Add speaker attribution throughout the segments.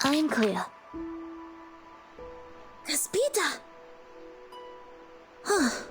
Speaker 1: I'm clear. Caspita! Huh.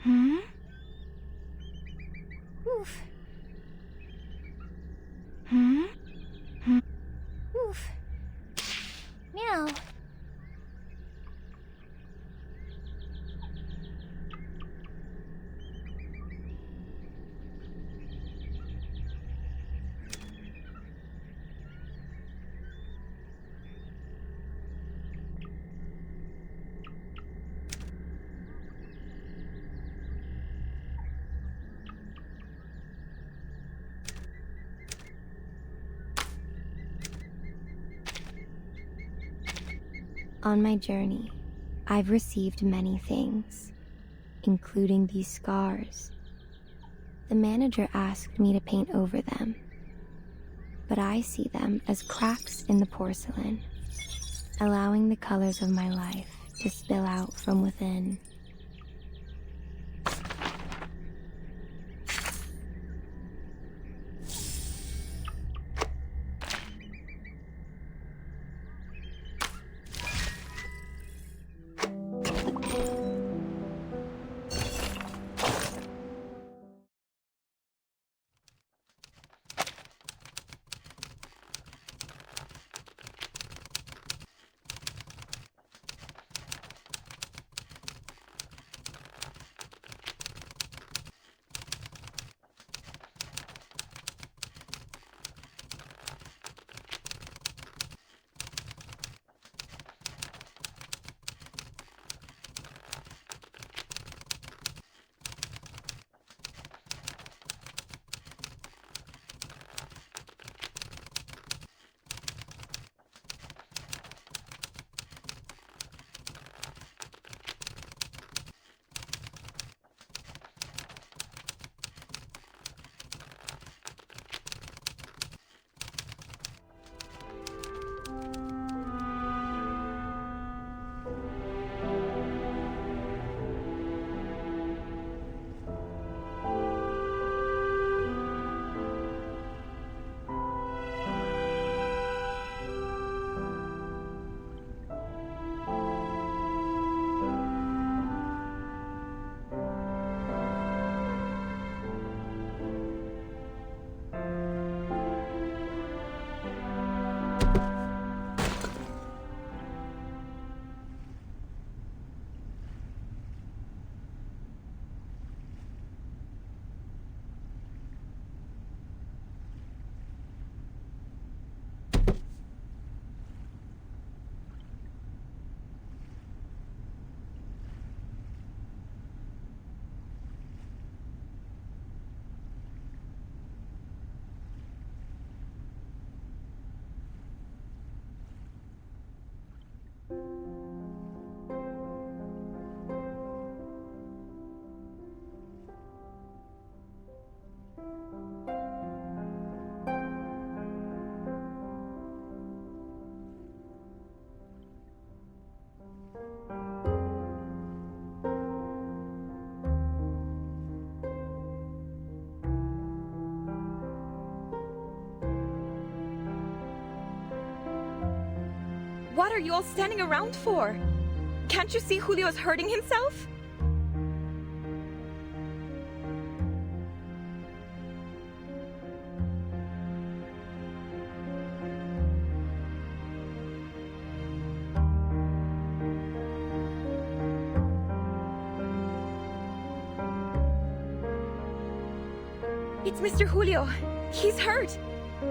Speaker 1: Hmm? Oof. Hmm? Hmm? Oof. Meow. On my journey, I've received many things, including these scars. The manager asked me to paint over them, but I see them as cracks in the porcelain, allowing the colors of my life to spill out from within.
Speaker 2: What are you all standing around for? Can't you see Julio's hurting himself? It's Mr. Julio. He's hurt.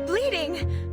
Speaker 2: Bleeding.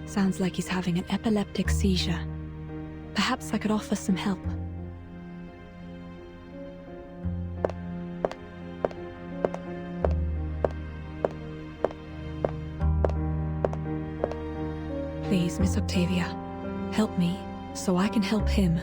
Speaker 3: Sounds like he's having an epileptic seizure. Perhaps I could offer some help. Please, Miss Octavia, help me so I can help him.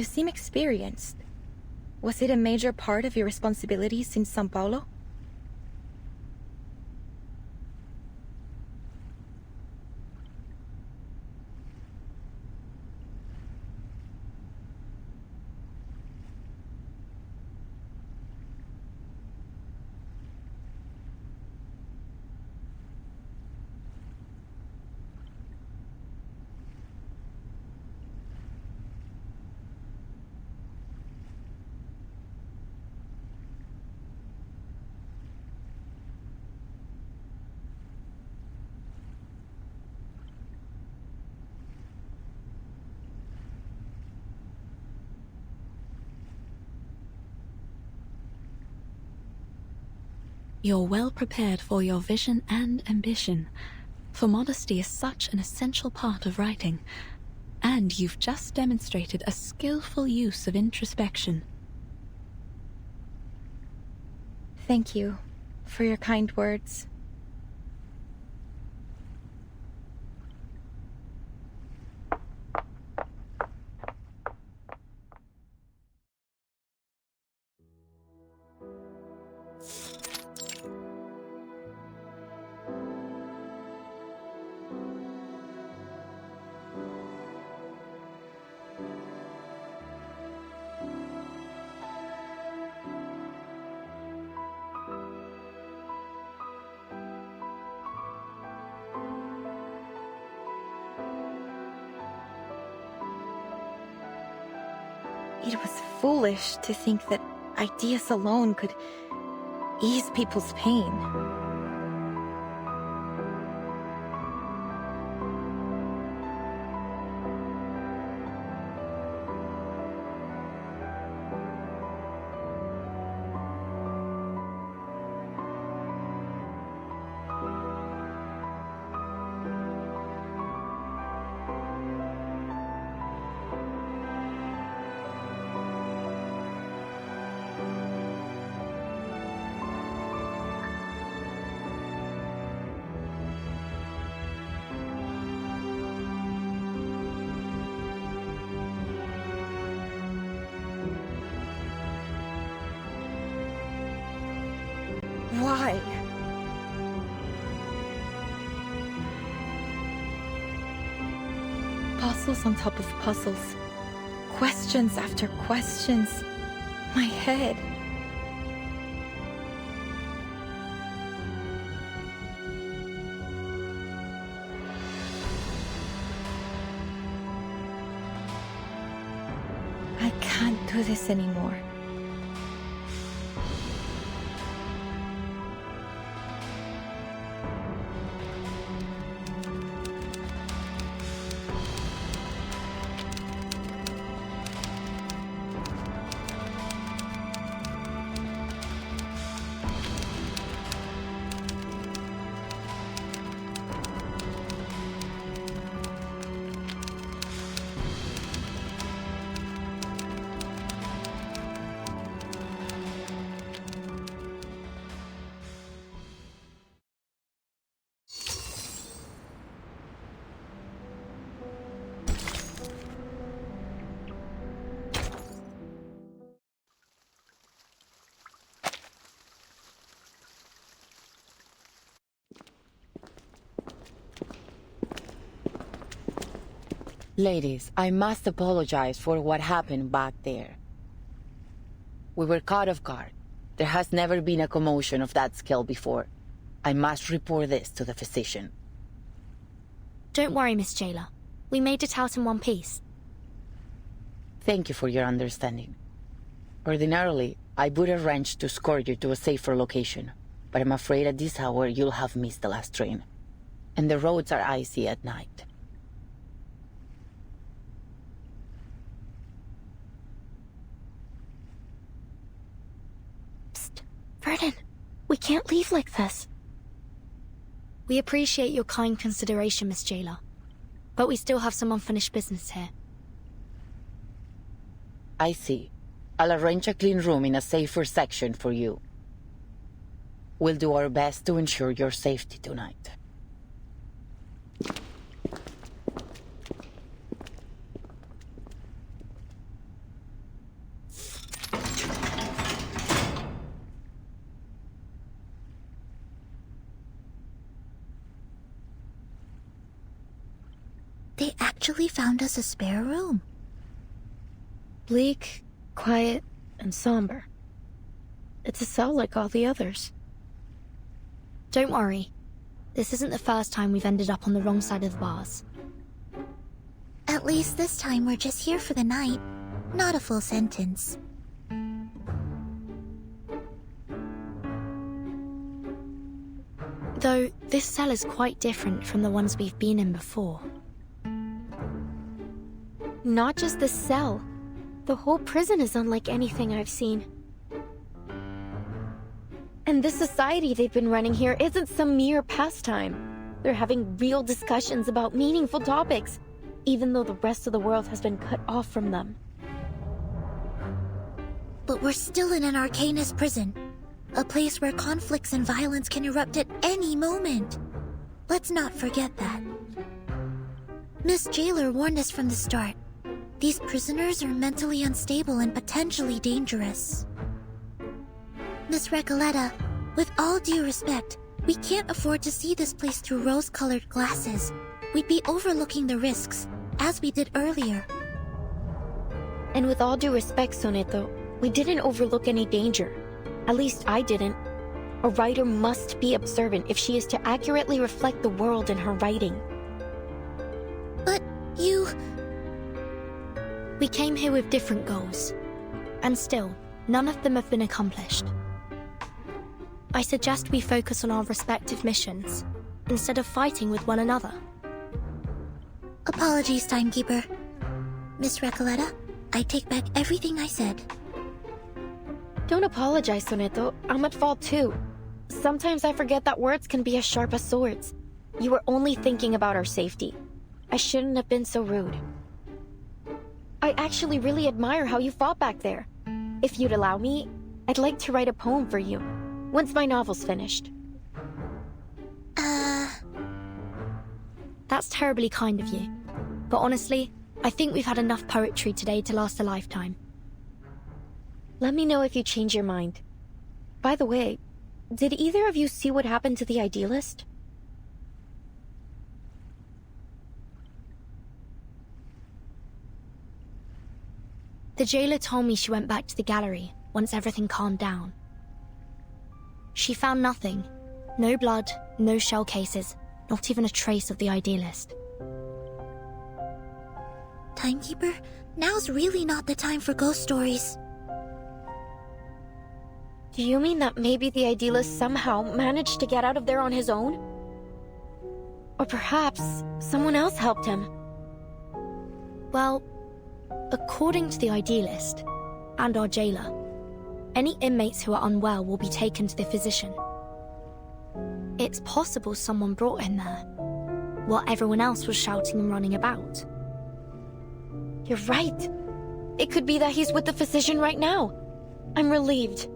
Speaker 2: You seem experienced. Was it a major part of your responsibilities in São Paulo?
Speaker 3: You're well prepared for your vision and ambition, for modesty is such an essential part of writing, and you've just demonstrated a skillful use of introspection.
Speaker 2: Thank you for your kind words. It was foolish to think that ideas alone could ease people's pain. Why? Puzzles on top of puzzles. Questions after questions. My head. I can't do this anymore.
Speaker 4: Ladies, I must apologize for what happened back there. We were caught off guard. There has never been a commotion of that scale before. I must report this to the physician.
Speaker 5: Don't worry, Miss Jailer. We made it out in one piece.
Speaker 4: Thank you for your understanding. Ordinarily, I would arrange to escort you to a safer location, but I'm afraid at this hour you'll have missed the last train. And the roads are icy at night.
Speaker 5: Vernon, we can't leave like this. We appreciate your kind consideration, Miss Jailer, but we still have some unfinished business here.
Speaker 4: I see. I'll arrange a clean room in a safer section for you. We'll do our best to ensure your safety tonight.
Speaker 6: They actually found us a spare room.
Speaker 1: Bleak, quiet, and somber. It's a cell like all the others.
Speaker 5: Don't worry. This isn't the first time we've ended up on the wrong side of the bars.
Speaker 6: At least this time we're just here for the night, not a full sentence.
Speaker 5: Though, this cell is quite different from the ones we've been in before.
Speaker 1: Not just the cell. The whole prison is unlike anything I've seen. And this society they've been running here isn't some mere pastime. They're having real discussions about meaningful topics, even though the rest of the world has been cut off from them.
Speaker 6: But we're still in an Arcanist prison, a place where conflicts and violence can erupt at any moment. Let's not forget that. Miss Jailer warned us from the start. These prisoners are mentally unstable and potentially dangerous. Miss Recoleta, with all due respect, we can't afford to see this place through rose-colored glasses. We'd be overlooking the risks, as we did earlier.
Speaker 1: And with all due respect, Soneto, we didn't overlook any danger. At least I didn't. A writer must be observant if she is to accurately reflect the world in her writing.
Speaker 6: But you...
Speaker 5: We came here with different goals, and still, none of them have been accomplished. I suggest we focus on our respective missions, instead of fighting with one another.
Speaker 6: Apologies, Timekeeper. Miss Recoleta, I take back everything I said.
Speaker 1: Don't apologize, Soneto. I'm at fault too. Sometimes I forget that words can be as sharp as swords. You were only thinking about our safety. I shouldn't have been so rude. I actually really admire how you fought back there. If you'd allow me, I'd like to write a poem for you, once my novel's finished.
Speaker 5: That's terribly kind of you. But honestly, I think we've had enough poetry today to last a lifetime.
Speaker 1: Let me know if you change your mind. By the way,
Speaker 7: did either of you see what happened to the Idealist?
Speaker 5: The jailer told me she went back to the gallery once everything calmed down. She found nothing. No blood, no shell cases, not even a trace of the Idealist.
Speaker 6: Timekeeper, now's really not the time for ghost stories.
Speaker 7: Do you mean that maybe the Idealist somehow managed to get out of there on his own? Or perhaps someone else helped him?
Speaker 5: Well, according to the Idealist and our jailer, any inmates who are unwell will be taken to the physician. It's possible someone brought him there, while everyone else was shouting and running about.
Speaker 7: You're right. It could be that he's with the physician right now. I'm relieved.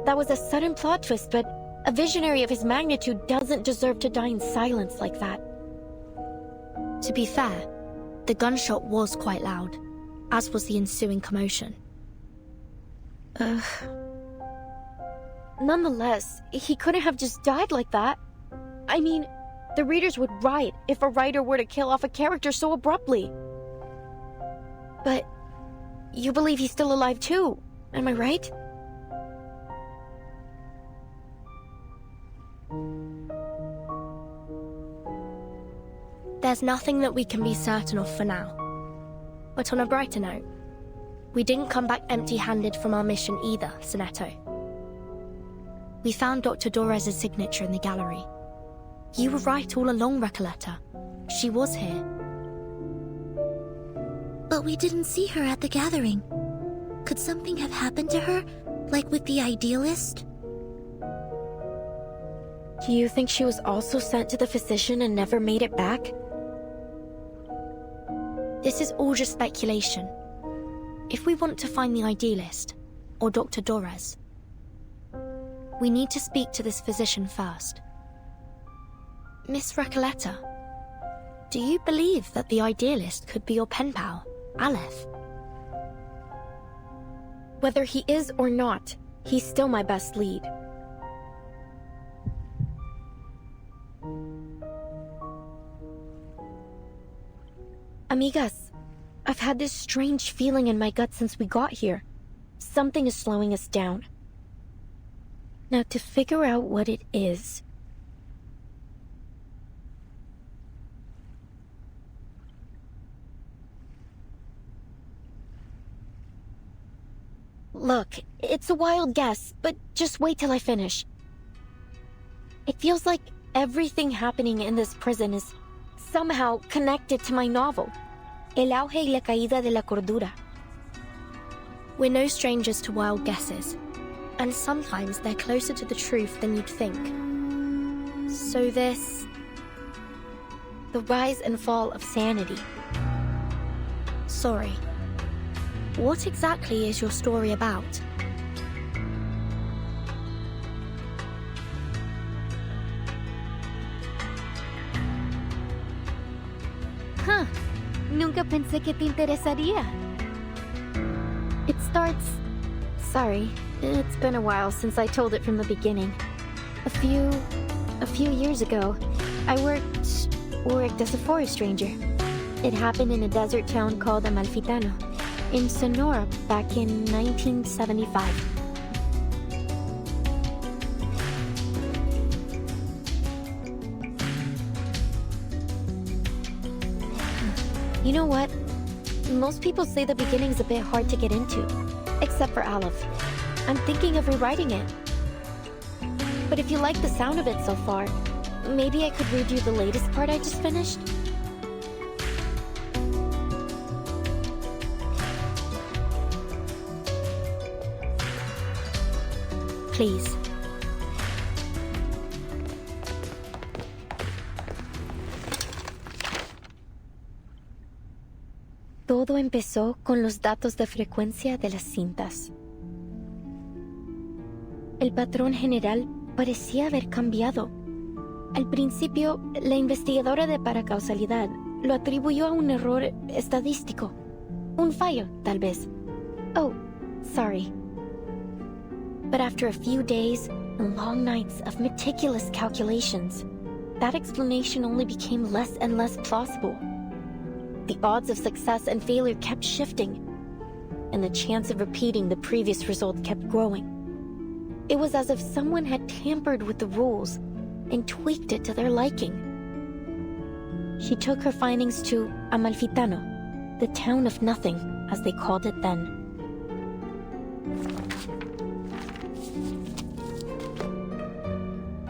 Speaker 7: That was a sudden plot twist, but a visionary of his magnitude doesn't deserve to die in silence like that.
Speaker 5: To be fair, the gunshot was quite loud, as was the ensuing commotion.
Speaker 7: Nonetheless, he couldn't have just died like that. I mean, the readers would riot if a writer were to kill off a character so abruptly. But you believe he's still alive too, am I right?
Speaker 5: There's nothing that we can be certain of for now. But on a brighter note, we didn't come back empty-handed from our mission either, Sonetto. We found Dr. Dorres' signature in the gallery. You were right all along, Recoleta. She was here.
Speaker 6: But we didn't see her at the gathering. Could something have happened to her, like with the Idealist?
Speaker 7: Do you think she was also sent to the physician and never made it back?
Speaker 5: This is all just speculation. If we want to find the Idealist, or Dr. Dorres, we need to speak to this physician first. Miss Recoleta, do you believe that the Idealist could be your pen pal, Aleph?
Speaker 7: Whether he is or not, he's still my best lead. Amigas, I've had this strange feeling in my gut since we got here. Something is slowing us down. Now, to figure out what it is... Look, it's a wild guess, but just wait till I finish. It feels like everything happening in this prison is somehow connected to my novel, El auge y la caída de la cordura.
Speaker 5: We're no strangers to wild guesses, and sometimes they're closer to the truth than you'd think. So this...
Speaker 7: The rise and fall of sanity.
Speaker 5: Sorry. What exactly is your story about?
Speaker 1: Huh. Nunca pensé que te interesaría. It starts...
Speaker 7: Sorry, it's been a while since I told it from the beginning. A few years ago, I worked as a forest ranger. It happened in a desert town called Amalfitano, in Sonora back in 1975. You know what? Most people say the beginning's a bit hard to get into, except for Aleph. I'm thinking of rewriting it. But if you like the sound of it so far, maybe I could read you the latest part I just finished?
Speaker 5: Please.
Speaker 7: Todo empezó con los datos de frecuencia de las cintas. El patrón general parecía haber cambiado. Al principio, la investigadora de paracausalidad lo atribuyó a un error estadístico. Un fallo, tal vez. Oh, sorry. But after a few days, and long nights of meticulous calculations, that explanation only became less and less plausible. The odds of success and failure kept shifting, and the chance of repeating the previous result kept growing. It was as if someone had tampered with the rules and tweaked it to their liking. She took her findings to Amalfitano, the town of nothing, as they called it then.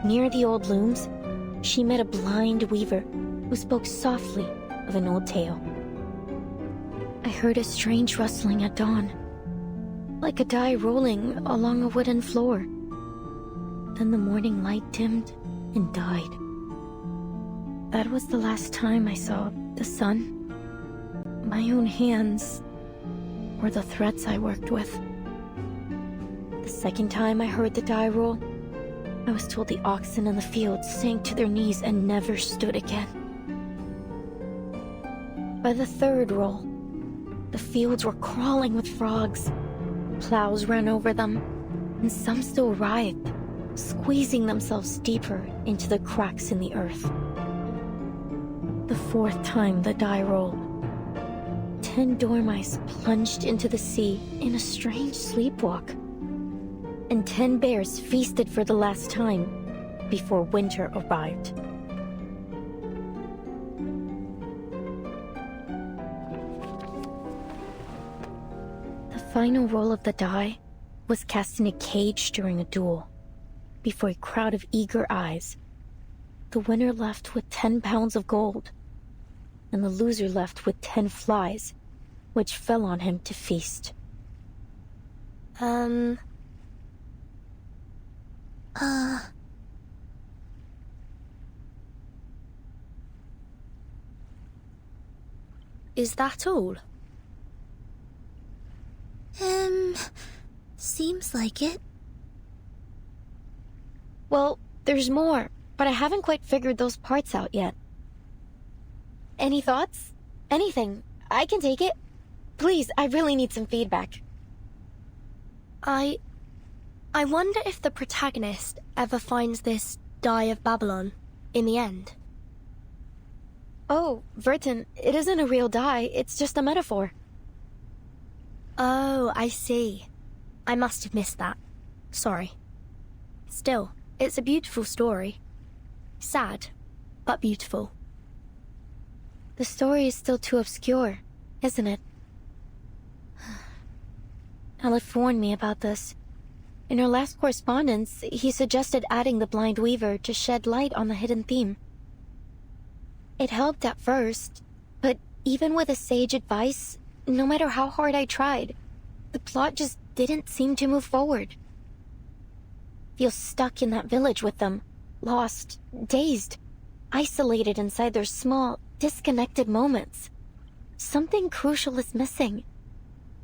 Speaker 7: Near the old looms, she met a blind weaver who spoke softly of an old tale. I heard a strange rustling at dawn, like a die rolling along a wooden floor. Then the morning light dimmed and died. That was the last time I saw the sun. My own hands were the threads I worked with. The second time I heard the die roll, I was told the oxen in the fields sank to their knees and never stood again. By the third roll, the fields were crawling with frogs. Plows ran over them, and some still writhed, squeezing themselves deeper into the cracks in the earth. The fourth time the die rolled, 10 dormice plunged into the sea in a strange sleepwalk, and 10 bears feasted for the last time before winter arrived. The final roll of the die was cast in a cage during a duel. Before a crowd of eager eyes, the winner left with 10 pounds of gold, and the loser left with 10 flies, which fell on him to feast.
Speaker 5: Is that all?
Speaker 6: Seems like it.
Speaker 7: Well, there's more, but I haven't quite figured those parts out yet. Any thoughts? Anything. I can take it. Please, I really need some feedback.
Speaker 5: I wonder if the protagonist ever finds this Die of Babylon in the end.
Speaker 7: Oh, Vertin, it isn't a real die, it's just a metaphor.
Speaker 5: Oh, I see. I must have missed that. Sorry. Still, it's a beautiful story. Sad, but beautiful.
Speaker 7: The story is still too obscure, isn't it? Aleph warned me about this. In our last correspondence, he suggested adding the Blind Weaver to shed light on the hidden theme. It helped at first, but even with his sage advice, no matter how hard I tried, the plot just didn't seem to move forward. Feel stuck in that village with them, lost, dazed, isolated inside their small, disconnected moments. Something crucial is missing,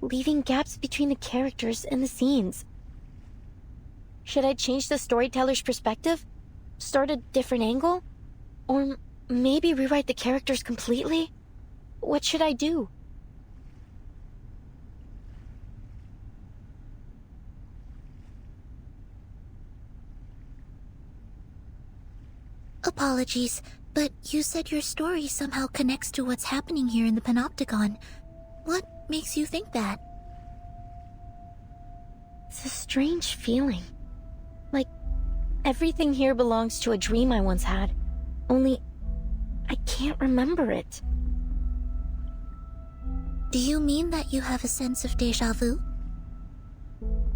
Speaker 7: leaving gaps between the characters and the scenes. Should I change the storyteller's perspective? Start a different angle? Or maybe rewrite the characters completely? What should I do?
Speaker 6: Apologies, but you said your story somehow connects to what's happening here in the Panopticon. What makes you think that?
Speaker 7: It's a strange feeling. Like everything here belongs to a dream I once had, only I can't remember it.
Speaker 6: Do you mean that you have a sense of déjà vu?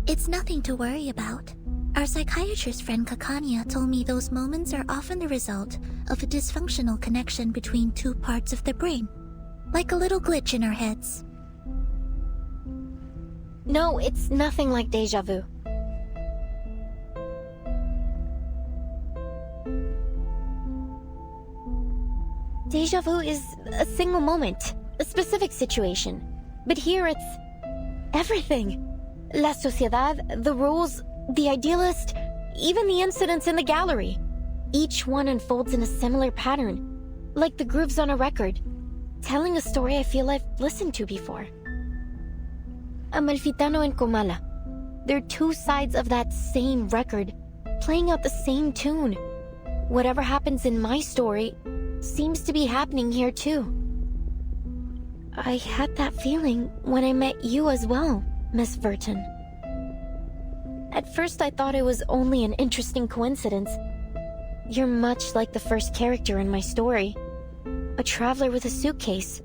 Speaker 6: It's nothing to worry about. Our psychiatrist friend Kakania told me those moments are often the result of a dysfunctional connection between two parts of the brain, like a little glitch in our heads.
Speaker 7: No, it's nothing like déjà vu. Déjà vu is a single moment, a specific situation. But here it's everything. La sociedad, the rules, the idealist, even the incidents in the gallery. Each one unfolds in a similar pattern, like the grooves on a record, telling a story I feel I've listened to before. Amalfitano and Comala. They're two sides of that same record, playing out the same tune. Whatever happens in my story seems to be happening here too. I had that feeling when I met you as well, Miss Verton. At first I thought it was only an interesting coincidence. You're much like the first character in my story. A traveler with a suitcase.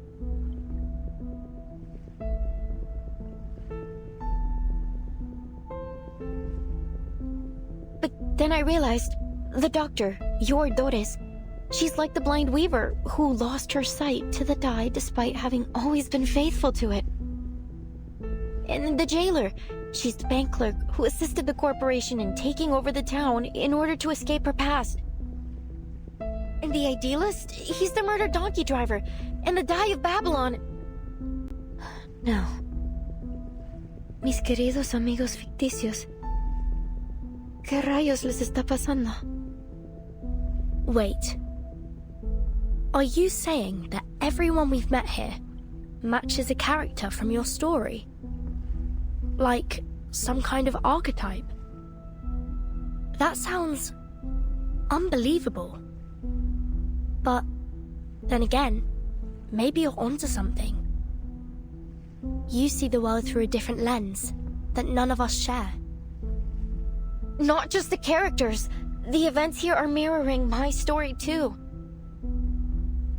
Speaker 7: But then I realized, the doctor, your Doris, she's like the blind weaver who lost her sight to the dye despite having always been faithful to it. And the jailer, she's the bank clerk who assisted the corporation in taking over the town in order to escape her past. And the idealist, he's the murdered donkey driver, and the dye of Babylon. No. Mis queridos amigos ficticios. ¿Qué rayos les está pasando?
Speaker 5: Wait. Are you saying that everyone we've met here matches a character from your story? Like some kind of archetype? That sounds unbelievable. But then again, maybe you're onto something. You see the world through a different lens that none of us share.
Speaker 7: Not just the characters. The events here are mirroring my story too.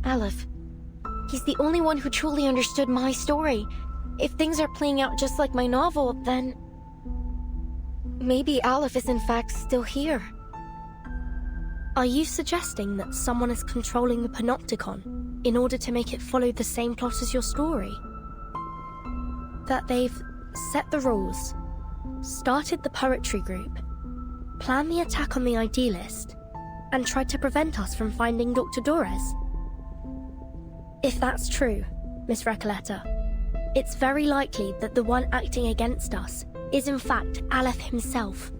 Speaker 7: Aleph. He's the only one who truly understood my story. If things are playing out just like my novel, then... maybe Aleph is in fact still here.
Speaker 5: Are you suggesting that someone is controlling the Panopticon in order to make it follow the same plot as your story? That they've set the rules, started the poetry group, planned the attack on the Idealist, and tried to prevent us from finding Dr. Dores? If that's true, Miss Recoleta, it's very likely that the one acting against us is in fact Aleph himself.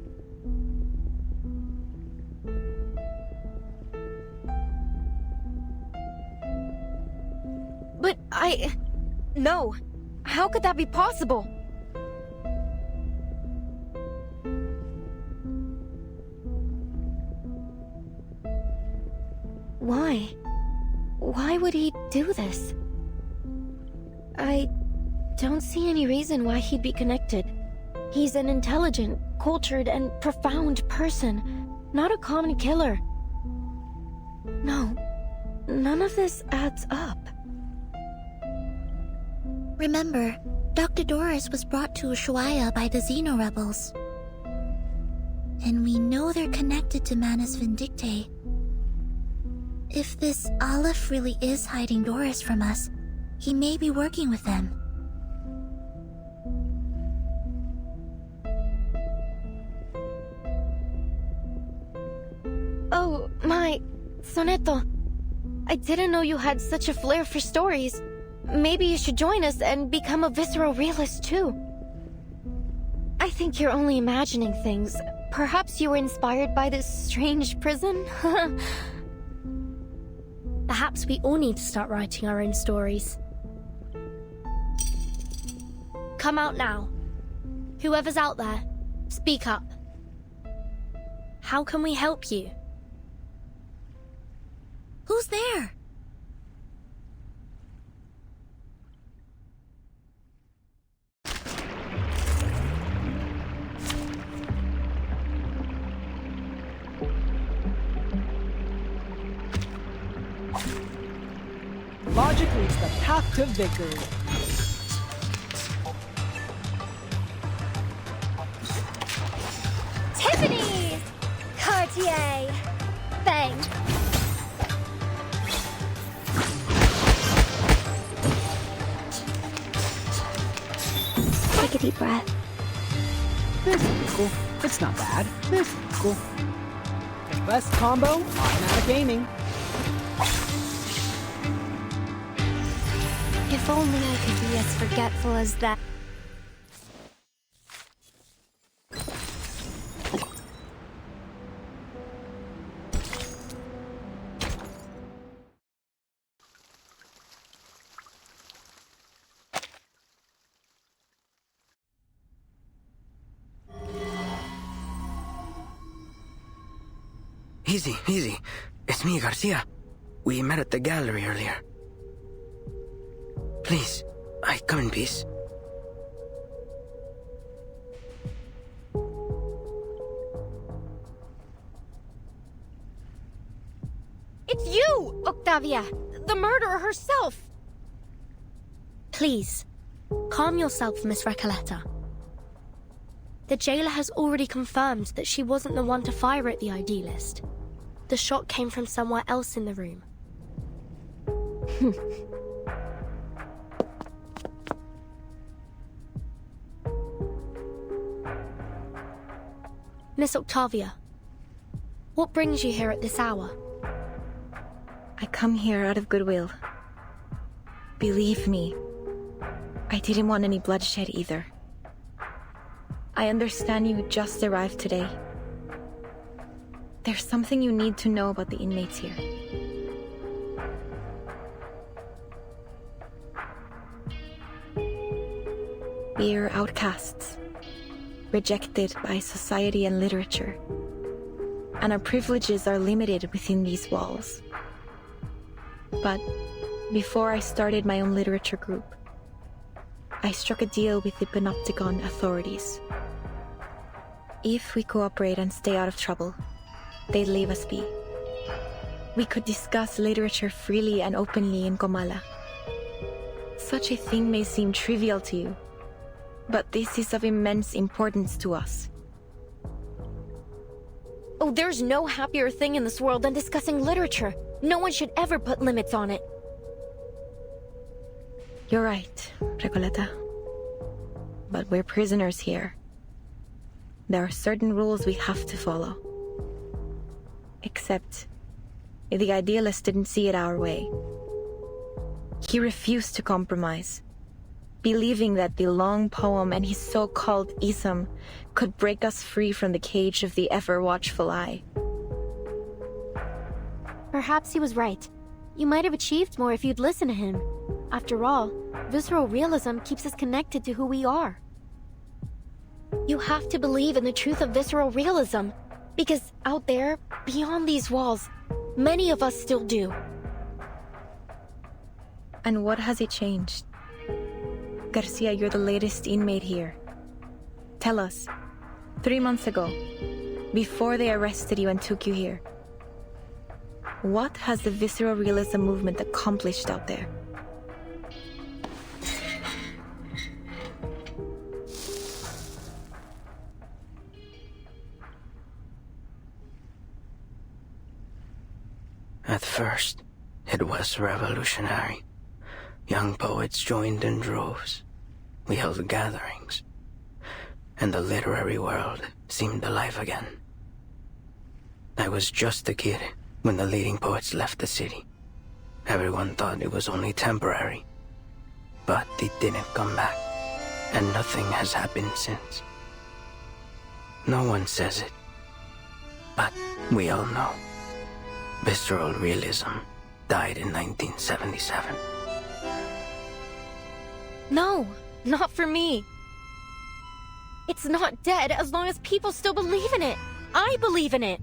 Speaker 7: But no. How could that be possible? Why? Why would he do this? I don't see any reason why he'd be connected. He's an intelligent, cultured, and profound person, not a common killer. No, none of this adds up.
Speaker 6: Remember, Dr. Doris was brought to Ushuaia by the Xeno rebels. And we know they're connected to Manus Vindictae. If this Aleph really is hiding Doris from us, he may be working with them.
Speaker 7: Oh, my... Soneto. I didn't know you had such a flair for stories. Maybe you should join us and become a visceral realist too. I think you're only imagining things. Perhaps you were inspired by this strange prison?
Speaker 5: Perhaps we all need to start writing our own stories. Come out now. Whoever's out there, speak up. How can we help you?
Speaker 6: Who's there?
Speaker 8: Logic leads the path to victory.
Speaker 9: Tiffany's! Cartier! Bang!
Speaker 1: Take a deep breath.
Speaker 8: This is cool. It's not bad. This is cool. The best combo, automatic aiming.
Speaker 7: If only I could be as forgetful as that.
Speaker 10: Easy, easy. It's me, Garcia. We met at the gallery earlier. Please, I come in peace.
Speaker 7: It's you, Octavia! The murderer herself!
Speaker 5: Please, calm yourself, Miss Recoleta. The jailer has already confirmed that she wasn't the one to fire at the Idealist. The shot came from somewhere else in the room. Miss Octavia, what brings you here at this hour?
Speaker 2: I come here out of goodwill. Believe me, I didn't want any bloodshed either. I understand you just arrived today. There's something you need to know about the inmates here. We're outcasts, rejected by society and literature, and our privileges are limited within these walls. But before I started my own literature group, I struck a deal with the Panopticon authorities. If we cooperate and stay out of trouble, they'd leave us be. We could discuss literature freely and openly in Comala. Such a thing may seem trivial to you, but this is of immense importance to us.
Speaker 7: Oh, there's no happier thing in this world than discussing literature. No one should ever put limits on it.
Speaker 2: You're right, Recoleta. But we're prisoners here. There are certain rules we have to follow. Except, the Idealist didn't see it our way. He refused to compromise, believing that the long poem and his so-called ism could break us free from the cage of the ever-watchful eye.
Speaker 7: Perhaps he was right. You might have achieved more if you'd listened to him. After all, visceral realism keeps us connected to who we are. You have to believe in the truth of visceral realism, because out there, beyond these walls, many of us still do.
Speaker 2: And what has it changed? Garcia, you're the latest inmate here. Tell us, 3 months ago, before they arrested you and took you here, what has the visceral realism movement accomplished out there?
Speaker 10: At first, it was revolutionary. Young poets joined in droves. We held gatherings. And the literary world seemed alive again. I was just a kid when the leading poets left the city. Everyone thought it was only temporary. But they didn't come back. And nothing has happened since. No one says it. But we all know. Visceral realism died in 1977.
Speaker 7: No, not for me. It's not dead as long as people still believe in it. I believe in it.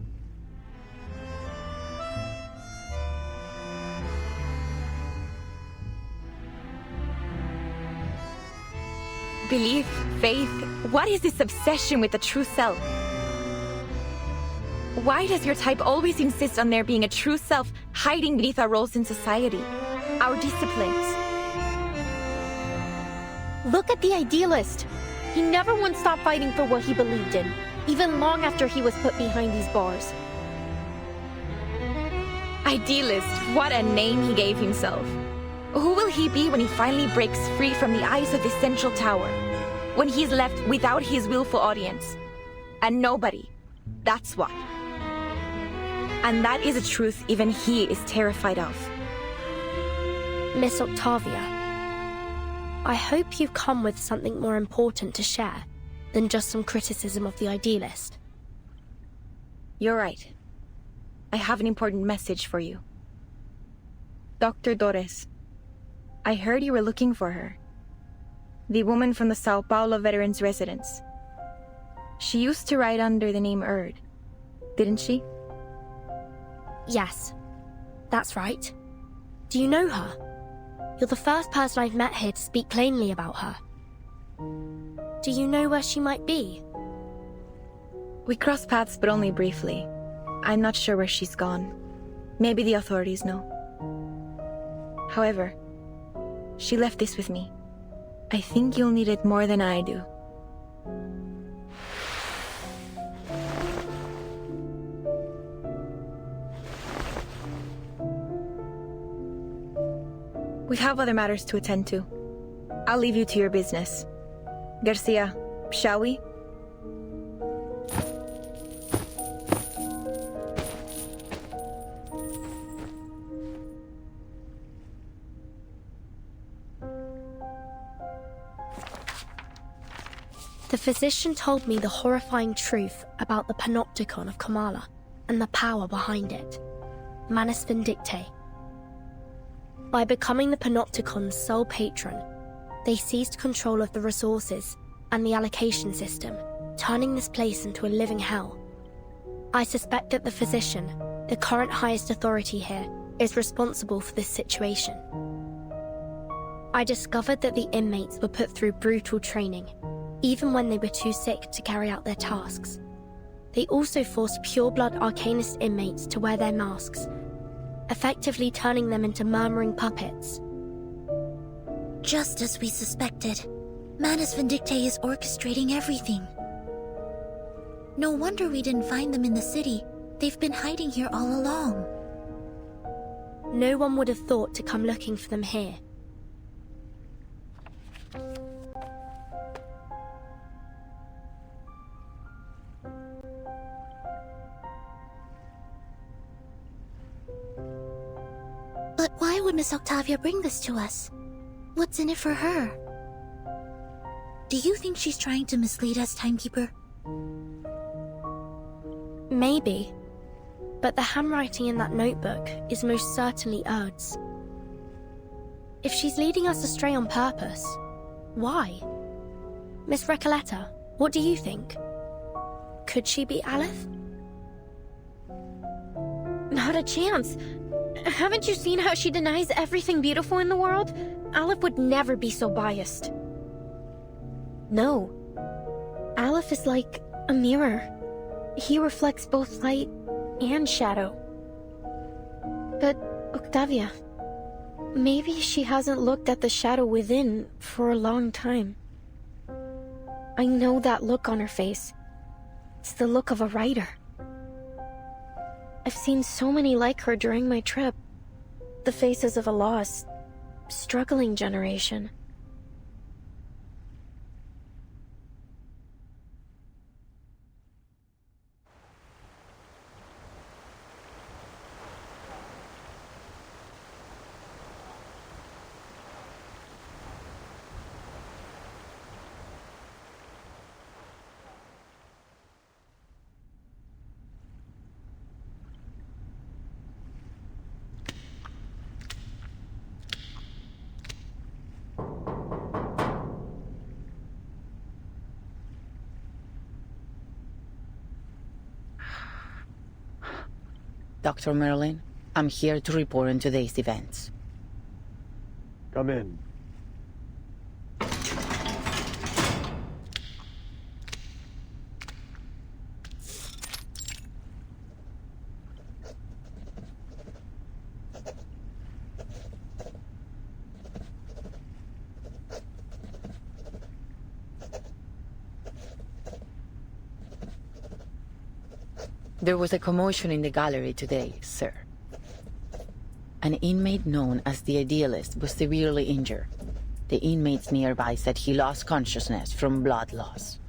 Speaker 2: Belief, faith, what is this obsession with the true self? Why does your type always insist on there being a true self hiding beneath our roles in society, our disciplines?
Speaker 7: Look at the Idealist. He never once stopped fighting for what he believed in, even long after he was put behind these bars.
Speaker 2: Idealist, what a name he gave himself. Who will he be when he finally breaks free from the eyes of the central tower? When he's left without his willful audience? And nobody. That's why. And that is a truth even he is terrified of.
Speaker 5: Miss Octavia, I hope you've come with something more important to share than just some criticism of the Idealist.
Speaker 2: You're right. I have an important message for you. Dr. Torres, I heard you were looking for her. The woman from the Sao Paulo Veterans Residence. She used to write under the name Erd, didn't she?
Speaker 5: Yes, that's right. Do you know her? You're the first person I've met here to speak plainly about her. Do you know where she might be?
Speaker 2: We crossed paths, but only briefly. I'm not sure where she's gone. Maybe the authorities know. However, she left this with me. I think you'll need it more than I do. We have other matters to attend to. I'll leave you to your business. Garcia, shall we?
Speaker 5: The physician told me the horrifying truth about the Panopticon of Kamala and the power behind it. Manus Vindictae. By becoming the Panopticon's sole patron, they seized control of the resources and the allocation system, turning this place into a living hell. I suspect that the physician, the current highest authority here, is responsible for this situation. I discovered that the inmates were put through brutal training, even when they were too sick to carry out their tasks. They also forced pure-blood Arcanist inmates to wear their masks, effectively turning them into murmuring puppets.
Speaker 6: Just as we suspected, Manus Vindictae is orchestrating everything. No wonder we didn't find them in the city. They've been hiding here all along.
Speaker 5: No one would have thought to come looking for them here.
Speaker 6: But why would Miss Octavia bring this to us? What's in it for her? Do you think she's trying to mislead us, Timekeeper?
Speaker 5: Maybe. But the handwriting in that notebook is most certainly Erd's. If she's leading us astray on purpose, why? Miss Recoleta, what do you think? Could she be Aleph?
Speaker 7: Not a chance. Haven't you seen how she denies everything beautiful in the world? Aleph would never be so biased. No. Aleph is like a mirror. He reflects both light and shadow. But, Octavia, maybe she hasn't looked at the shadow within for a long time. I know that look on her face. It's the look of a writer. I've seen so many like her during my trip. The faces of a lost, struggling generation.
Speaker 4: Dr. Merlin, I'm here to report on today's events.
Speaker 11: Come in.
Speaker 4: There was a commotion in the gallery today, sir. An inmate known as the Idealist was severely injured. The inmates nearby said he lost consciousness from blood loss.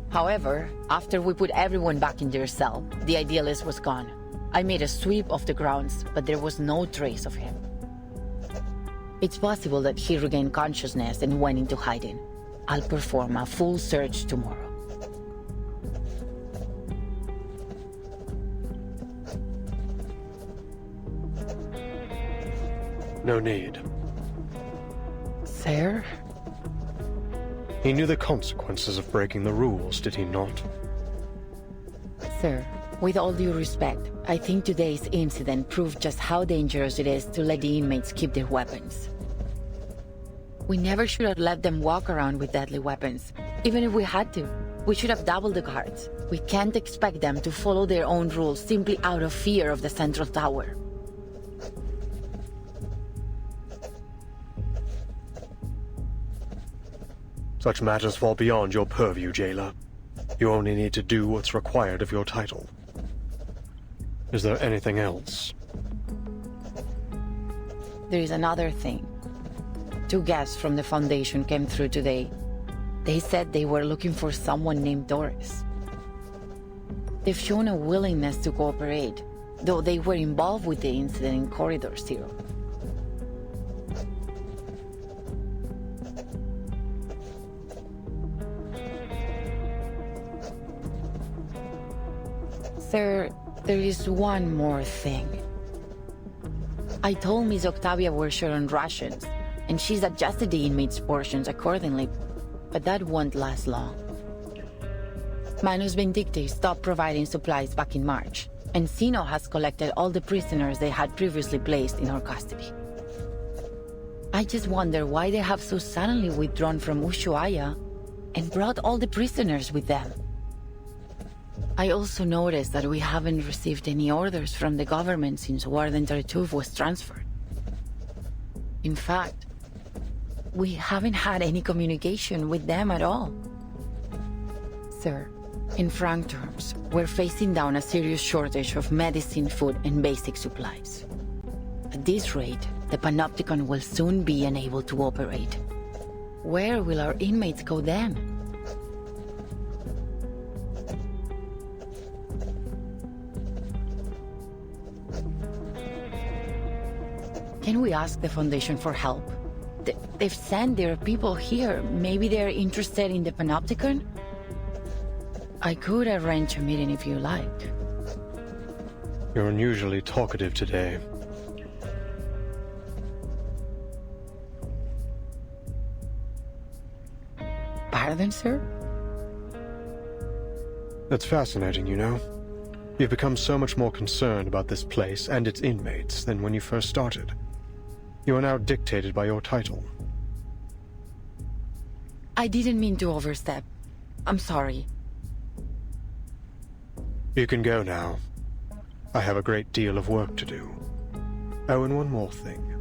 Speaker 4: However, after we put everyone back in their cell, the Idealist was gone. I made a sweep of the grounds, but there was no trace of him. It's possible that he regained consciousness and went into hiding. I'll perform a full search tomorrow.
Speaker 11: No need.
Speaker 4: Sir?
Speaker 11: He knew the consequences of breaking the rules, did he not?
Speaker 4: Sir, With all due respect, I think today's incident proved just how dangerous it is to let the inmates keep their weapons. We never should have let them walk around with deadly weapons. Even if we had to, we should have doubled the guards. We can't expect them to follow their own rules simply out of fear of the central tower.
Speaker 11: Such matters fall beyond your purview, jailer. You only need to do what's required of your title. Is there anything else?
Speaker 4: There is another thing. 2 guests from the Foundation came through today. They said they were looking for someone named Doris. They've shown a willingness to cooperate, though they were involved with the incident in Corridor Zero. Sir, there is one more thing. I told Miss Octavia we're short on rations, and she's adjusted the inmates' portions accordingly, but that won't last long. Manus Vindicti stopped providing supplies back in March, and Sino has collected all the prisoners they had previously placed in our custody. I just wonder why they have so suddenly withdrawn from Ushuaia and brought all the prisoners with them. I also noticed that we haven't received any orders from the government since Warden Tartuffe was transferred. In fact, we haven't had any communication with them at all. Sir, in frank terms, we're facing down a serious shortage of medicine, food, and basic supplies. At this rate, the Panopticon will soon be unable to operate. Where will our inmates go then? Can we ask the Foundation for help? They've sent their people here. Maybe they're interested in the Panopticon? I could arrange a meeting if you like.
Speaker 11: You're unusually talkative today.
Speaker 4: Pardon, sir?
Speaker 11: That's fascinating, you know. You've become so much more concerned about this place and its inmates than when you first started. You are now dictated by your title.
Speaker 4: I didn't mean to overstep. I'm sorry.
Speaker 11: You can go now. I have a great deal of work to do. Oh, and one more thing.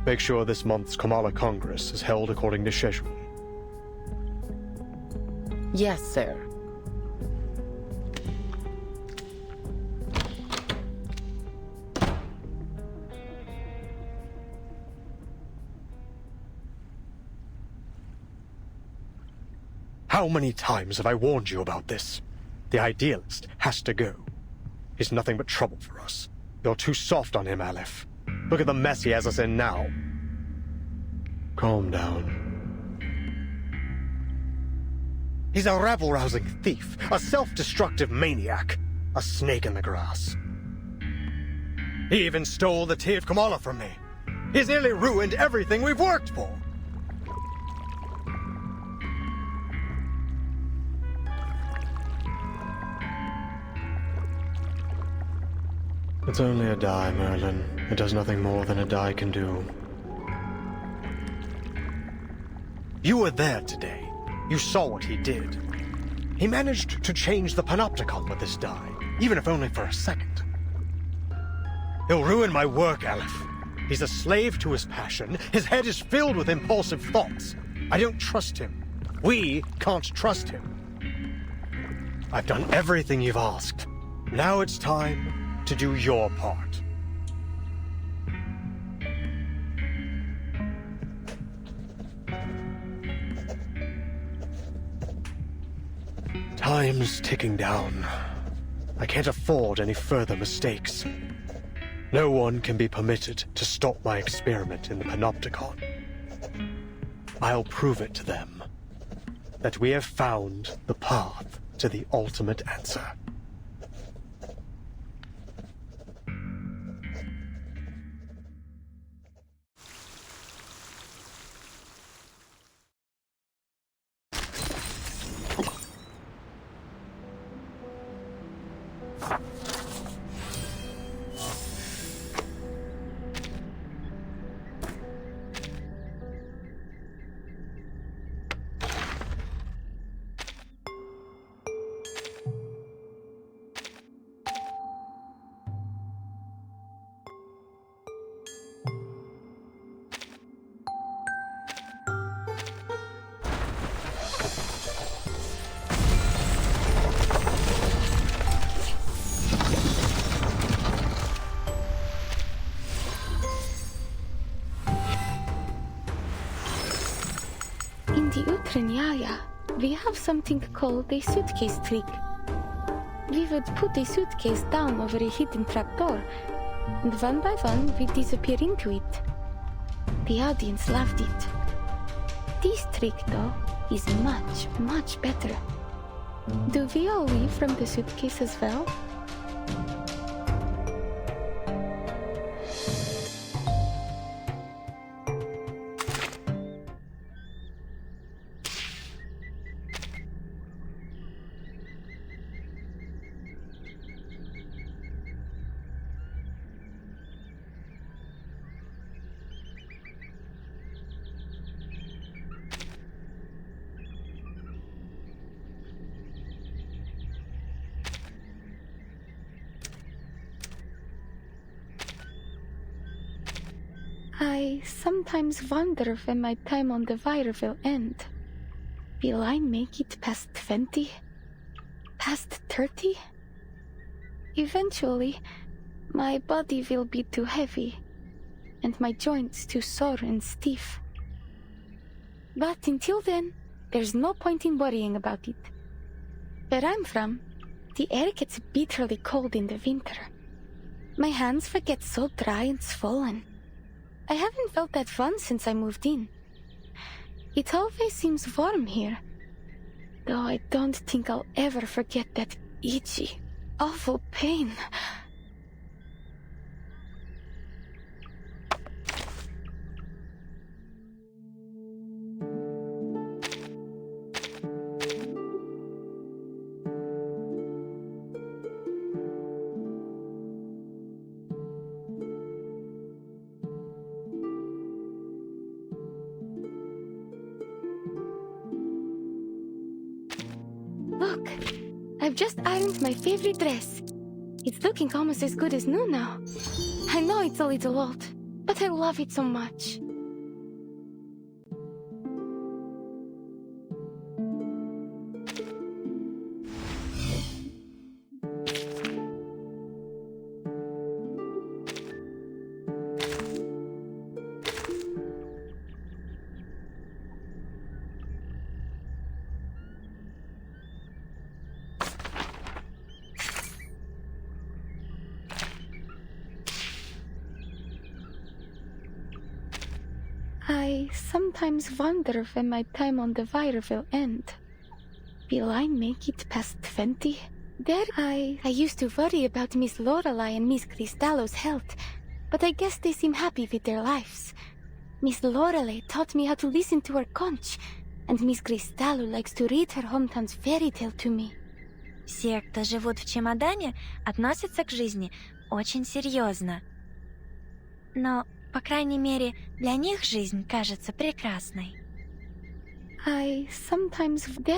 Speaker 11: Make sure this month's Kamala Congress is held according to schedule.
Speaker 4: Yes, sir.
Speaker 11: How many times have I warned you about this? The Idealist has to go. He's nothing but trouble for us. You're too soft on him, Aleph. Look at the mess he has us in now. Calm down. He's a rabble-rousing thief, a self-destructive maniac, a snake in the grass. He even stole the Tea of Kamala from me. He's nearly ruined everything we've worked for. It's only a die, Merlin. It does nothing more than a die can do. You were there today. You saw what he did. He managed to change the Panopticon with this die, even if only for a second. He'll ruin my work, Aleph. He's a slave to his passion. His head is filled with impulsive thoughts. I don't trust him. We can't trust him. I've done everything you've asked. Now it's time to do your part. Time's ticking down. I can't afford any further mistakes. No one can be permitted to stop my experiment in the Panopticon. I'll prove it to them that we have found the path to the ultimate answer.
Speaker 2: the Utranyaya, we have something called a suitcase trick. We would put a suitcase down over a hidden trapdoor, and one by one we disappear into it. The audience loved it. This trick, though, is much, much better. Do we all leave from the suitcase as well? I sometimes wonder when my time on the wire will end. Will I make it past 20? Past 30? Eventually, my body will be too heavy, and my joints too sore and stiff. But until then, there's no point in worrying about it. Where I'm from, the air gets bitterly cold in the winter. My hands get so dry and swollen. I haven't felt that fun since I moved in. It always seems warm here, though I don't think I'll ever forget that itchy, awful pain. Look, I've just ironed my favorite dress. It's looking almost as good as new now. I know it's a little old, but I love it so much. I sometimes wonder when my time on the wire will end. Will I make it past 20? I used to worry about Miss Lorelei and Miss Cristallo's health, but I guess they seem happy with their lives. Miss Lorelei taught me how to listen to her conch, and Miss Cristallo likes to read her hometown's fairy tale to me.
Speaker 12: Все, кто живут в чемодане, относятся к жизни очень серьезно. Но, по крайней мере, для них жизнь кажется прекрасной.
Speaker 2: There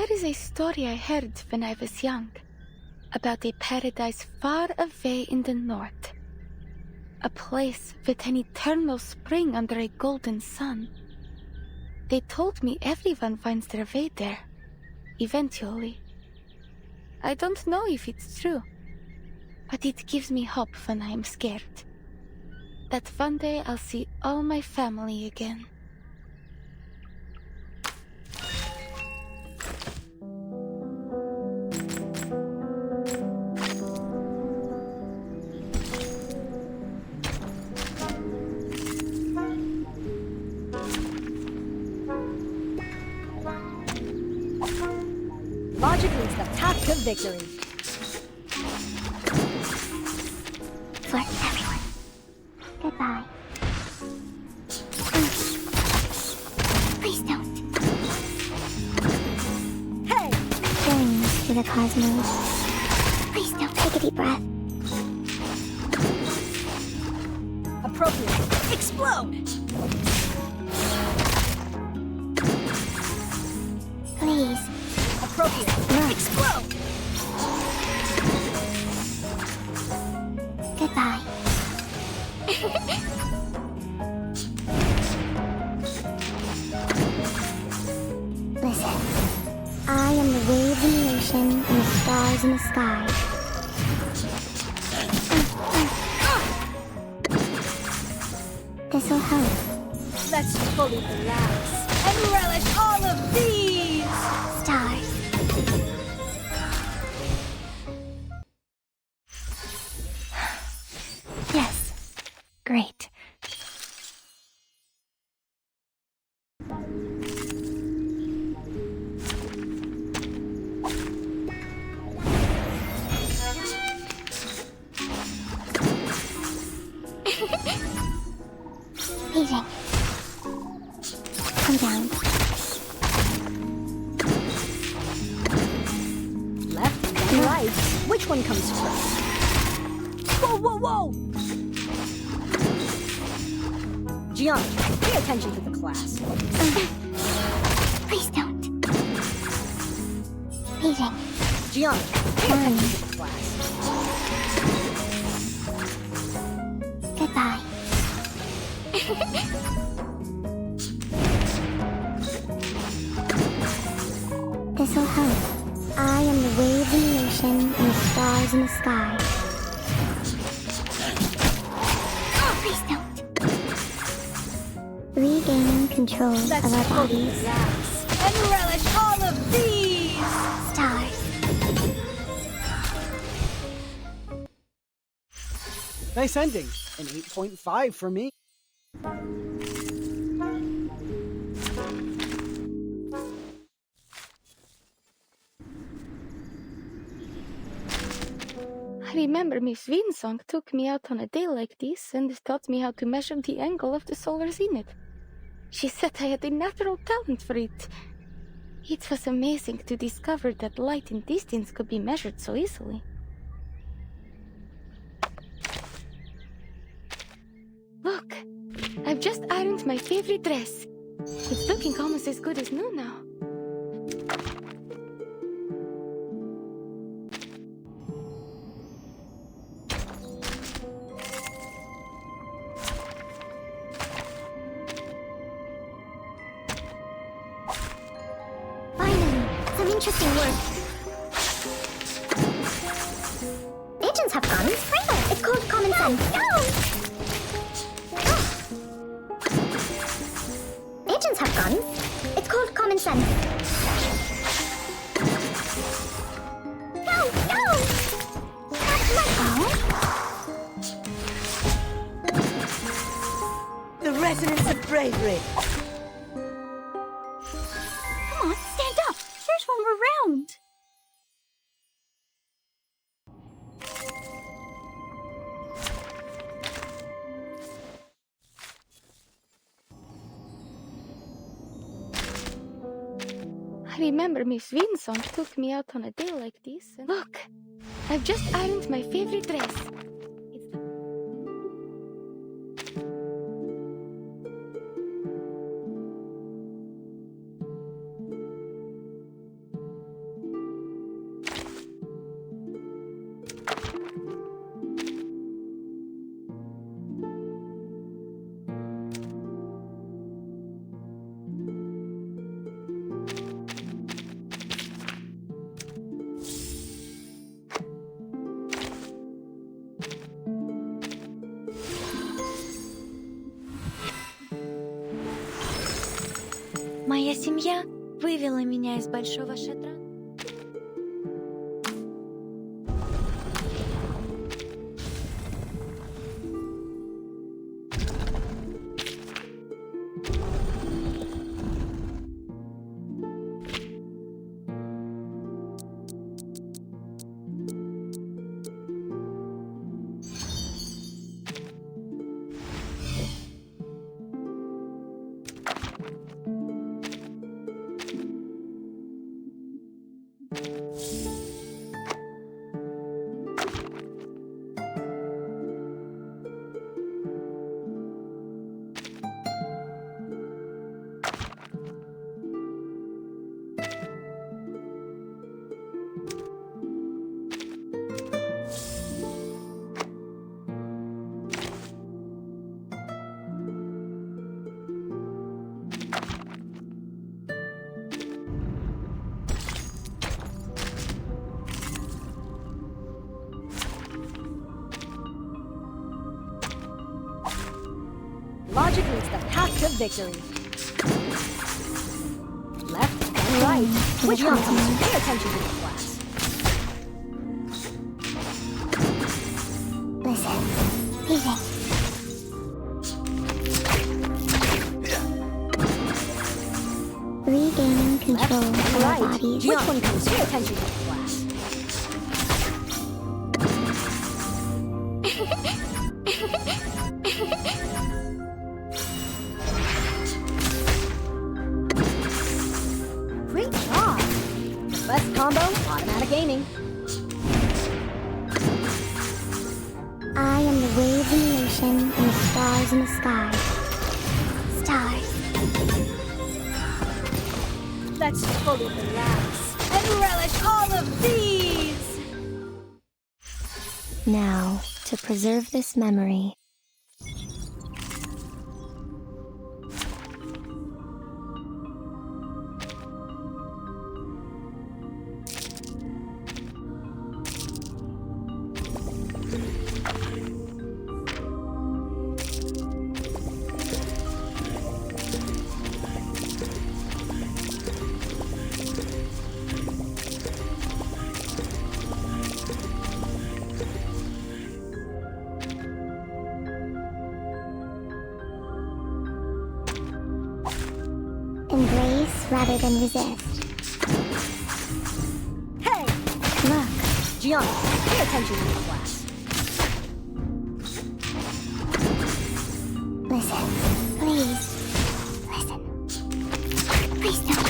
Speaker 2: is a story I heard when I was young, about a paradise far away in the north. A place with an eternal spring under a golden sun. They told me everyone finds their way there, eventually. I don't know if it's true, but it gives me hope when I am scared. That one day I'll see all my family again.
Speaker 9: Logic is the path to victory.
Speaker 1: For everyone. Goodbye. Please don't.
Speaker 9: Hey!
Speaker 1: Journeys to the cosmos. Please don't take a deep breath.
Speaker 9: Appropriate. Explode!
Speaker 1: Please.
Speaker 9: Appropriate. Explode!
Speaker 1: Goodbye. Listen, I am the waves in the ocean and the stars in the sky. This'll help.
Speaker 9: Let's fully relax and relish all of these
Speaker 6: stars.
Speaker 1: Yes. Great.
Speaker 6: Amazing. Come down.
Speaker 9: left and right. Which one comes first? Whoa, whoa, whoa! Geometry, pay attention to the class.
Speaker 6: Please don't. Amazing.
Speaker 9: Geometry, pay attention to the class.
Speaker 6: Goodbye. This'll help. I am the waves in the ocean and the stars in the sky. Oh, please don't. Regaining control of our bodies.
Speaker 9: Relax and relish all of these
Speaker 6: stars.
Speaker 8: Nice ending. An 8.5 for me.
Speaker 13: I remember Miss Winsong took me out on a day like this and taught me how to measure the angle of the solar zenith. She said I had a natural talent for it. It was amazing to discover that light and distance could be measured so easily. Look, I've just ironed my favorite dress. It's looking almost as good as new now.
Speaker 6: Finally, some interesting work. Agents have guns. It's called common sense. Agents have guns. It's called common sense. No! Not my fault.
Speaker 9: The resonance of bravery.
Speaker 7: Come on, stand up. There's one more round.
Speaker 13: I remember Miss Winsong took me out on a day like this and look, I've just ironed my favorite dress. It's the
Speaker 12: Моя семья вывела меня из большого шатра.
Speaker 9: Logic leads the path to to victory. Left and right. Which one comes? Pay attention to the class.
Speaker 6: Listen. Breathing. Regaining control of our bodies.
Speaker 9: Which one comes? Pay attention to the class. Great job! Best combo, automatic aiming.
Speaker 6: I am the waves in the ocean and the stars in the sky. Stars.
Speaker 9: Let's fully relax and relish all of these!
Speaker 1: Now, to preserve this memory,
Speaker 6: embrace rather than resist.
Speaker 9: Hey!
Speaker 6: Look.
Speaker 9: Gianna, pay attention to the class.
Speaker 6: Listen. Please. Listen. Please don't.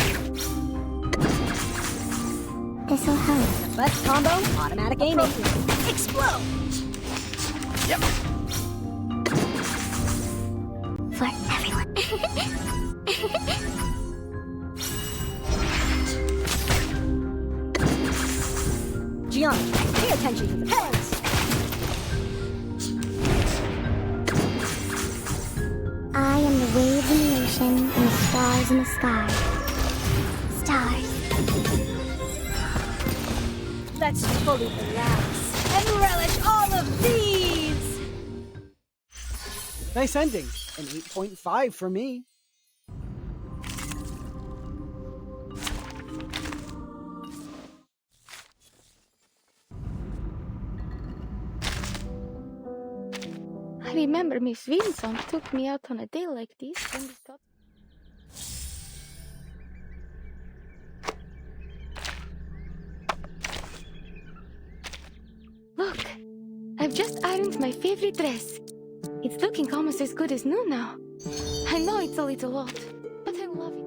Speaker 6: This'll help.
Speaker 9: Best combo, automatic aiming. Explode!
Speaker 10: Yep.
Speaker 6: For everyone.
Speaker 9: Gianna, pay attention to the class.
Speaker 6: I am the waves in the ocean and the stars in the sky. Stars.
Speaker 9: Let's fully relax and relish all of these!
Speaker 8: Nice ending. An 8.5 for me.
Speaker 13: I remember Miss Winsong took me out on a day like this when we thought... Look! I've just ironed my favorite dress. It's looking almost as good as new now. I know it's a little old, but I love it.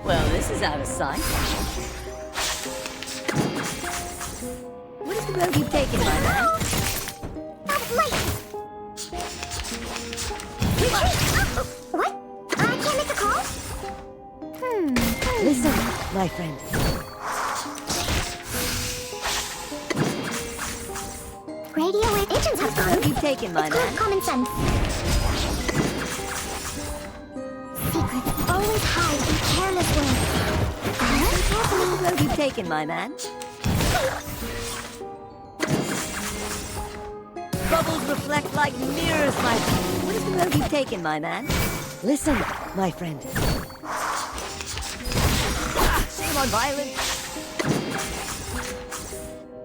Speaker 14: Well, this is out of sight. What is the road you've taken, my man?
Speaker 6: What? I can't make a call?
Speaker 14: Listen, my friend.
Speaker 6: Radio and engines have gone.
Speaker 14: You've taken, my
Speaker 6: It's called
Speaker 14: man.
Speaker 6: common sense. Secrets always hide in careless ways.
Speaker 14: What is the road you've taken, my man? Bubbles reflect like mirrors, my friend. What is the road you've taken, my man? Listen, my friend. Shame on violence.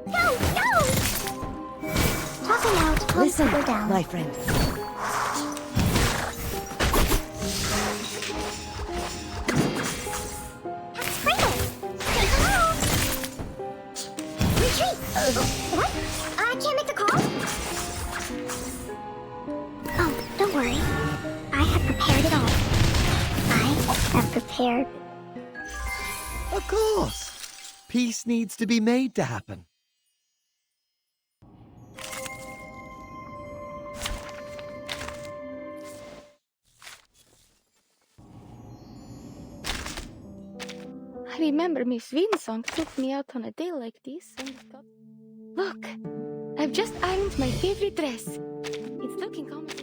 Speaker 6: Go! Talking out helps
Speaker 14: Listen,
Speaker 6: people down.
Speaker 14: my friend.
Speaker 6: Sprinkles! Say hello! Retreat! What? I can't make the call? Oh, don't worry. I have prepared it all. I have prepared.
Speaker 15: Of course. Peace needs to be made to happen.
Speaker 13: I remember Miss Winsong took me out on a day like this and we thought... Look! I've just ironed my favorite dress. It's looking almost...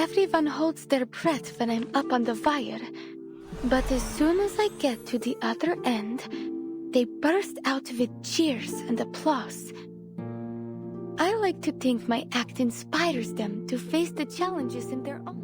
Speaker 13: everyone holds their breath when I'm up on the wire. But as soon as I get to the other end, they burst out with cheers and applause. I like to think my act inspires them to face the challenges in their own.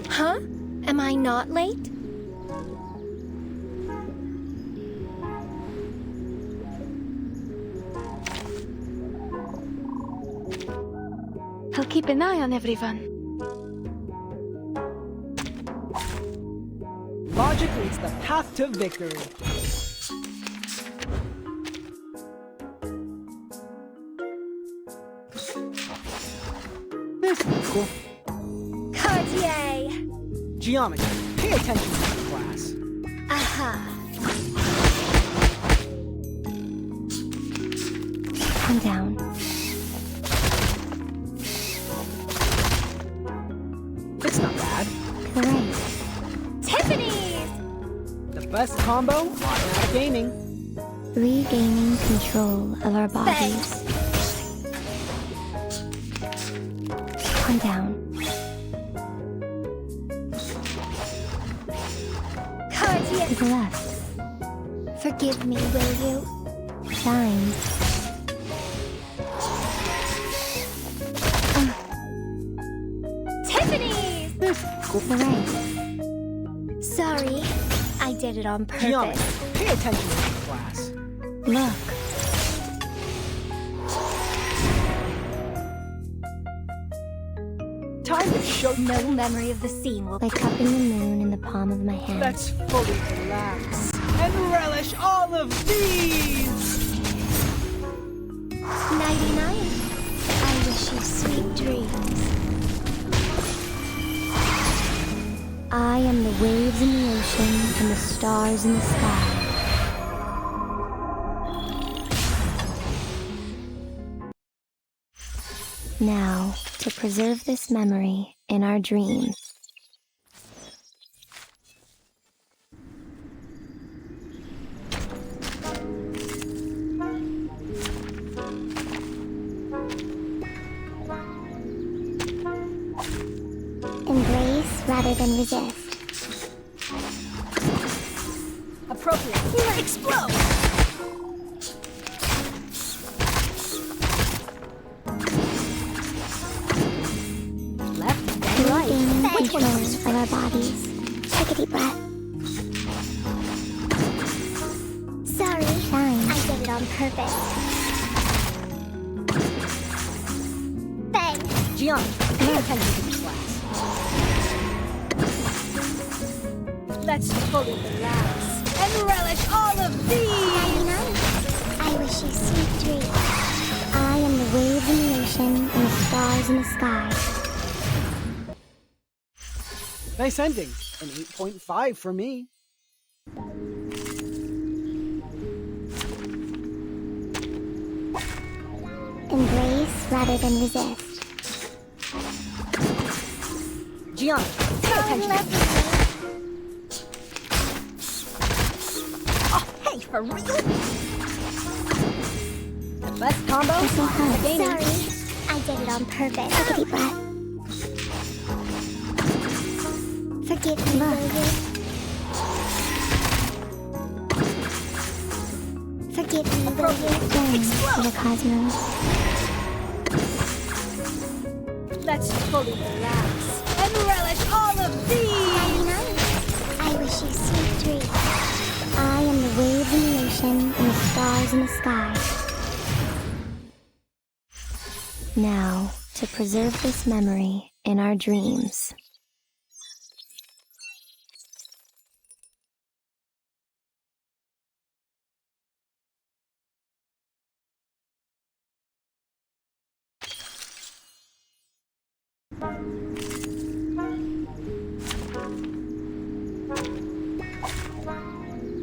Speaker 5: Huh? Am I not late?
Speaker 13: I'll keep an eye on everyone.
Speaker 8: Logic leads the path to victory. This is cool.
Speaker 5: Cartier!
Speaker 8: Geometry, pay attention to the class.
Speaker 5: Aha!
Speaker 1: Calm down.
Speaker 8: It's not bad.
Speaker 1: Great.
Speaker 5: Tiffany's!
Speaker 8: The best combo, automatic aiming.
Speaker 1: Regaining control of our bodies. Calm down.
Speaker 5: Cartier!
Speaker 1: To the left.
Speaker 5: Forgive me, will you?
Speaker 1: Shine.
Speaker 5: Tiffany's!
Speaker 1: To the right.
Speaker 5: Sorry, I did it on purpose.
Speaker 8: Geometry, pay attention to the class.
Speaker 1: Look.
Speaker 8: Time to show.
Speaker 5: No memory of the scene will...
Speaker 1: Like cupping the moon in the palm of my hand.
Speaker 8: Let's fully relax and relish all of these!
Speaker 5: 99. I wish you sweet dreams.
Speaker 1: I am the waves in the ocean and the stars in the sky. Now, to preserve this memory in our dreams.
Speaker 6: Embrace rather than resist.
Speaker 9: Appropriate. Let explode!
Speaker 6: Left, then right.
Speaker 1: Regaining control of our bodies.
Speaker 6: Take a deep breath. Sorry,
Speaker 1: Shine.
Speaker 6: I did it on purpose. Thanks.
Speaker 9: Geometry, pay attention to the class. Let's fully relax and relish all of these!
Speaker 6: I wish you sweet dreams.
Speaker 1: I am the waves in the ocean and the stars in the sky.
Speaker 8: Nice ending. An 8.5 for me.
Speaker 6: Embrace rather than resist.
Speaker 9: Geometry, pay attention to the class. for real? The best combo? Gaming.
Speaker 16: Sorry. I did it on purpose. Take a deep breath. Forgive me, will you? Forgive me, will you?
Speaker 1: To the cosmos.
Speaker 9: Let's fully relax and relish all of these!
Speaker 16: I wish you sweet dreams. I am the waves in the ocean and the stars in the sky.
Speaker 1: Now, to preserve this memory in our dreams.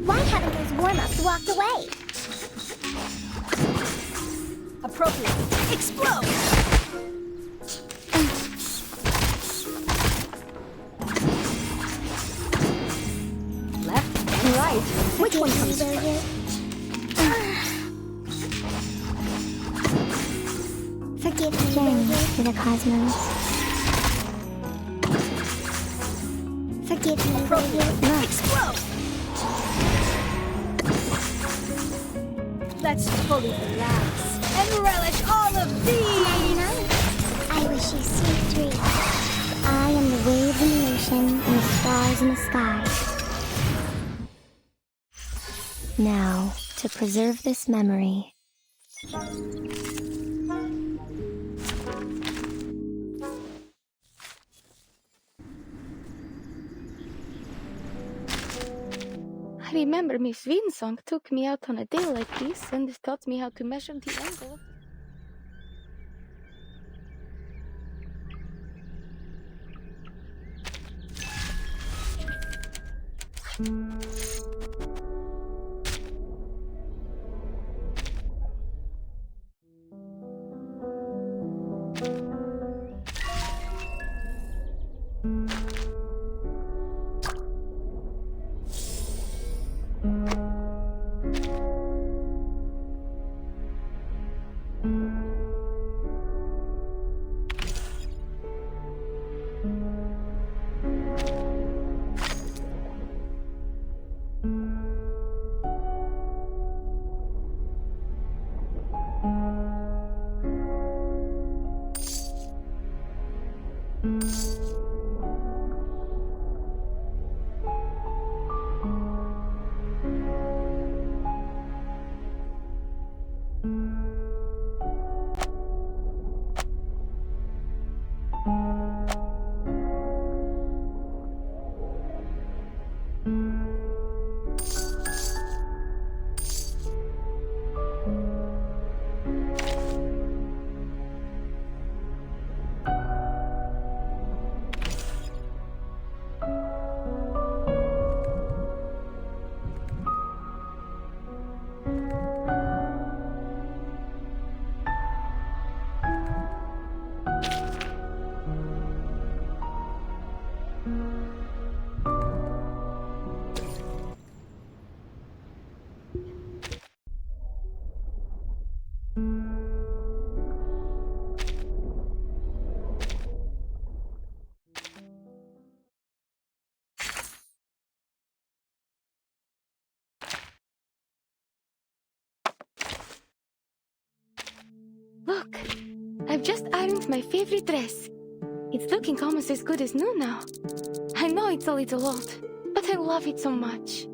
Speaker 16: Why haven't those warm-ups walked away?
Speaker 9: Appropriate. Explode! Left and right. Which one comes first?
Speaker 16: Forgive me,
Speaker 1: Journey to the cosmos.
Speaker 16: Forgive me, will you?
Speaker 9: Explode! Let's fully relax and relish all of these!
Speaker 16: I wish you sweet dreams.
Speaker 1: I am the waves in the ocean and the stars in the sky. Now, to preserve this memory.
Speaker 13: I remember Miss Winsong took me out on a day like this and taught me how to measure the angle. Look, I've just ironed my favorite dress. It's looking almost as good as new now. I know it's a little old, but I love it so much.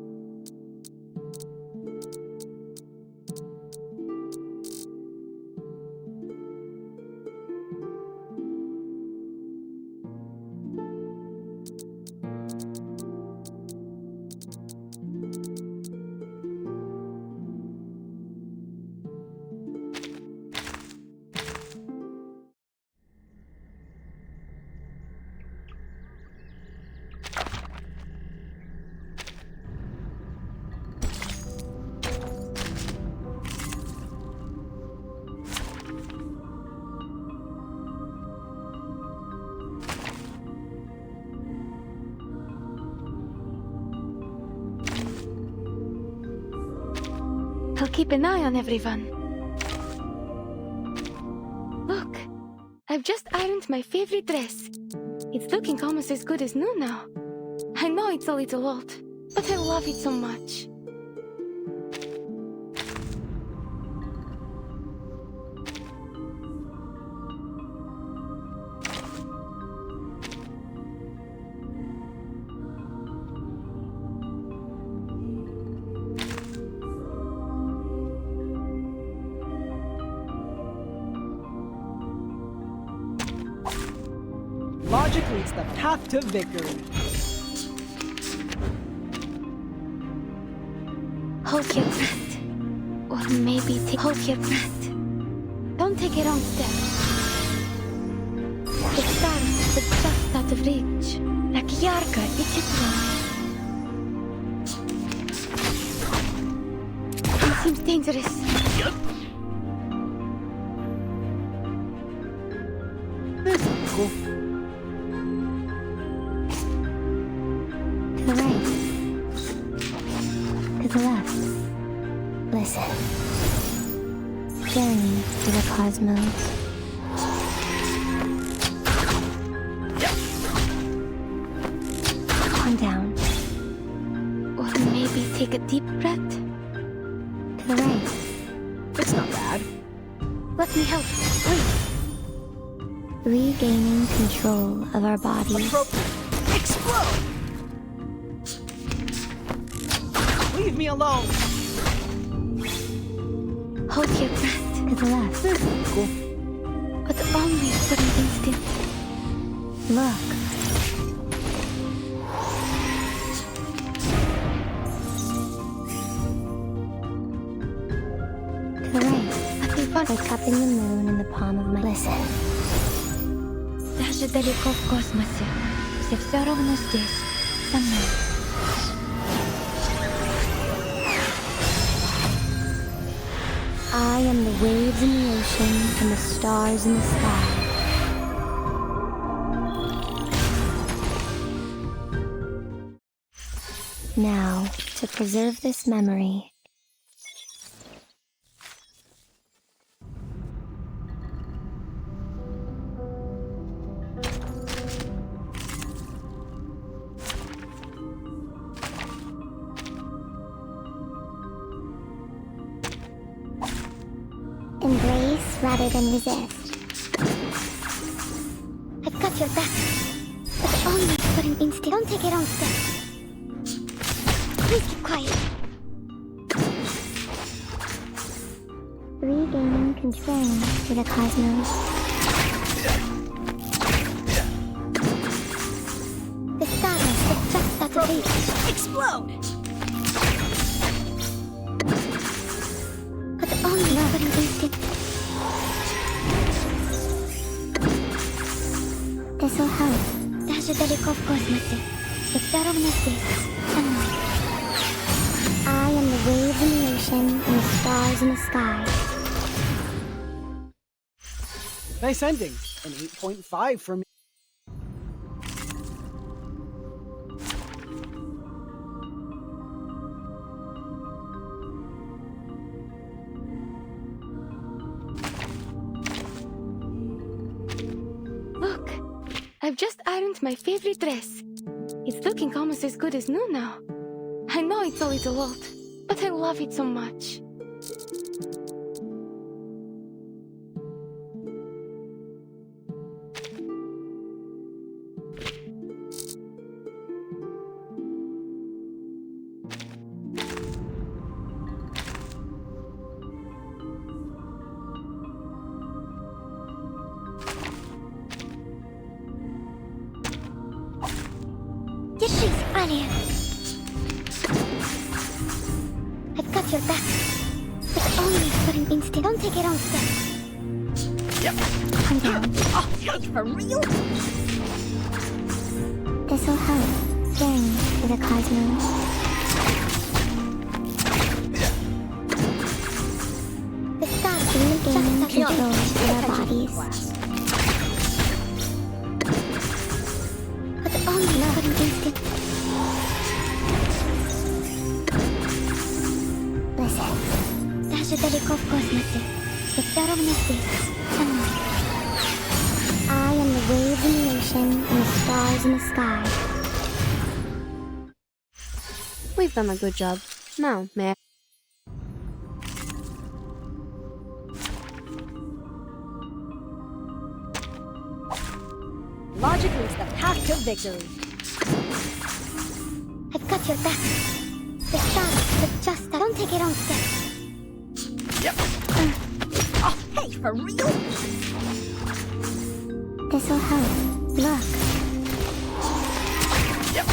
Speaker 13: I'll keep an eye on everyone. Look, I've just ironed my favorite dress. It's looking almost as good as new now. I know it's a little old, but I love it so much.
Speaker 8: Logic leads the path to victory.
Speaker 13: Hold your breath. Or maybe hold your breath. Don't take a wrong step. The stars are just out of reach.
Speaker 12: Так ярко и тепло.
Speaker 13: It seems dangerous.
Speaker 8: This is cool.
Speaker 1: To the right. To the left. Listen. Journey to the cosmos. Calm down.
Speaker 13: Or maybe take a deep breath.
Speaker 1: To the right.
Speaker 8: It's not bad.
Speaker 13: Let me help. Please.
Speaker 1: Regaining control of our bodies.
Speaker 8: Explode! Leave me alone!
Speaker 13: Hold your breath.
Speaker 1: To the left.
Speaker 8: This is cool.
Speaker 13: But only for an instant.
Speaker 1: Look. To the right. Like cupping the moon in the palm of my... Listen.
Speaker 12: Даже далеко в космосе. Все равно здесь, со мной.
Speaker 1: I am the waves in the ocean and the stars in the sky. Now, to preserve this memory,
Speaker 16: embrace rather than resist. I've got your back, but only for an instant. Don't take a wrong step. Please keep quiet. Regaining control to the cosmos. The stardust is just out of reach.
Speaker 14: Explode!
Speaker 16: But only for an instant. This'll help. Даже далеко в космосе. Все равно здесь, со мной. I am the waves in the ocean and the stars in the sky.
Speaker 8: Nice ending. An 8.5 from me.
Speaker 13: Look, I've just ironed my favorite dress. It's looking almost as good as new now. I know it's a little old, but I love it so much.
Speaker 16: Держись, Алия. I've got your back, but only for an instant. Don't take a wrong step.
Speaker 14: Yep.
Speaker 16: Calm down.
Speaker 14: Oh, for real?
Speaker 16: This'll help. Journey to the cosmos. The stars regaining control of our bodies. But only for an instant. Listen. Даже далеко в космосе, всегда ровно здесь, со мной. I am the waves in the ocean and the stars in the sky.
Speaker 9: We've done a good job. Now, may I... Logic is the path to victory.
Speaker 16: I've got your back. The stars, but just don't take it on step.
Speaker 15: Yep.
Speaker 9: Oh, hey, for real?
Speaker 16: This'll help. Look.
Speaker 15: Yep.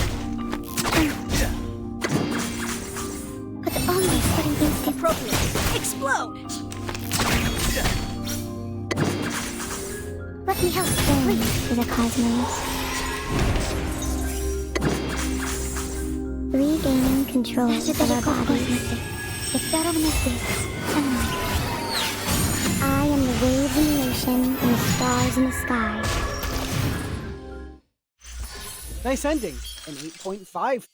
Speaker 16: But only for an instant.
Speaker 9: Appropriate. Explode!
Speaker 16: Let me help please, to the cosmos. Regaining control of our bodies. I am the waves in the ocean and the stars in the sky.
Speaker 8: Nice ending. An 8.5.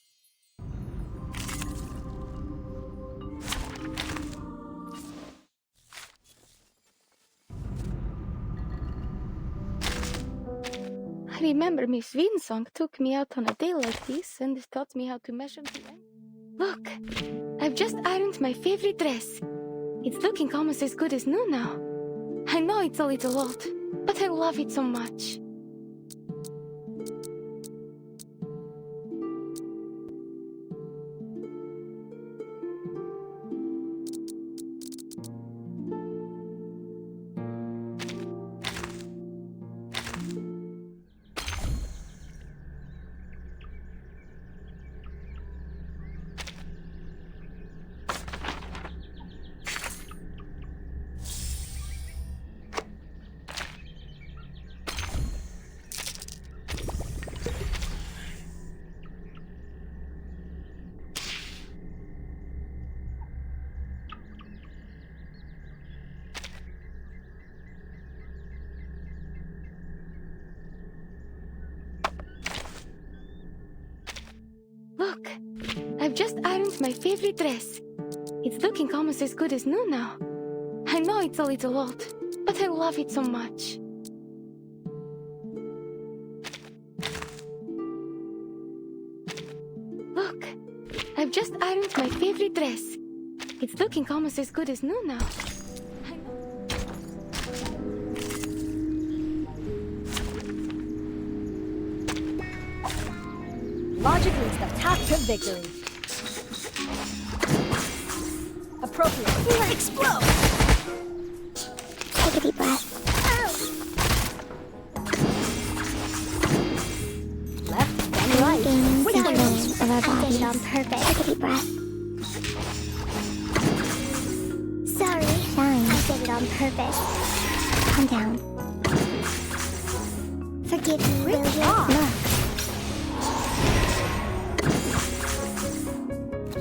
Speaker 13: I remember Miss Winsong took me out on a day like this and taught me how to measure the end. Look, I've just ironed my favorite dress. It's looking almost as good as new now. I know it's a little old, but I love it so much. Look, I've just ironed my favorite dress. It's looking almost as good as new now. I know it's a little old, but I love it so much. Look, I've just ironed my favorite dress. It's looking almost as good as new now.
Speaker 9: Logic is the path to victory. Appropriate. Explode!
Speaker 16: Take a deep breath.
Speaker 9: Left and right.
Speaker 16: Regaining
Speaker 9: Which one
Speaker 16: control
Speaker 9: goes?
Speaker 16: of our
Speaker 9: I did
Speaker 16: bodies.
Speaker 9: it on purpose.
Speaker 16: Take a deep breath.
Speaker 6: Sorry,
Speaker 16: Shine.
Speaker 6: I did it on purpose.
Speaker 16: Calm down.
Speaker 6: Forgive me, will you?
Speaker 16: Look.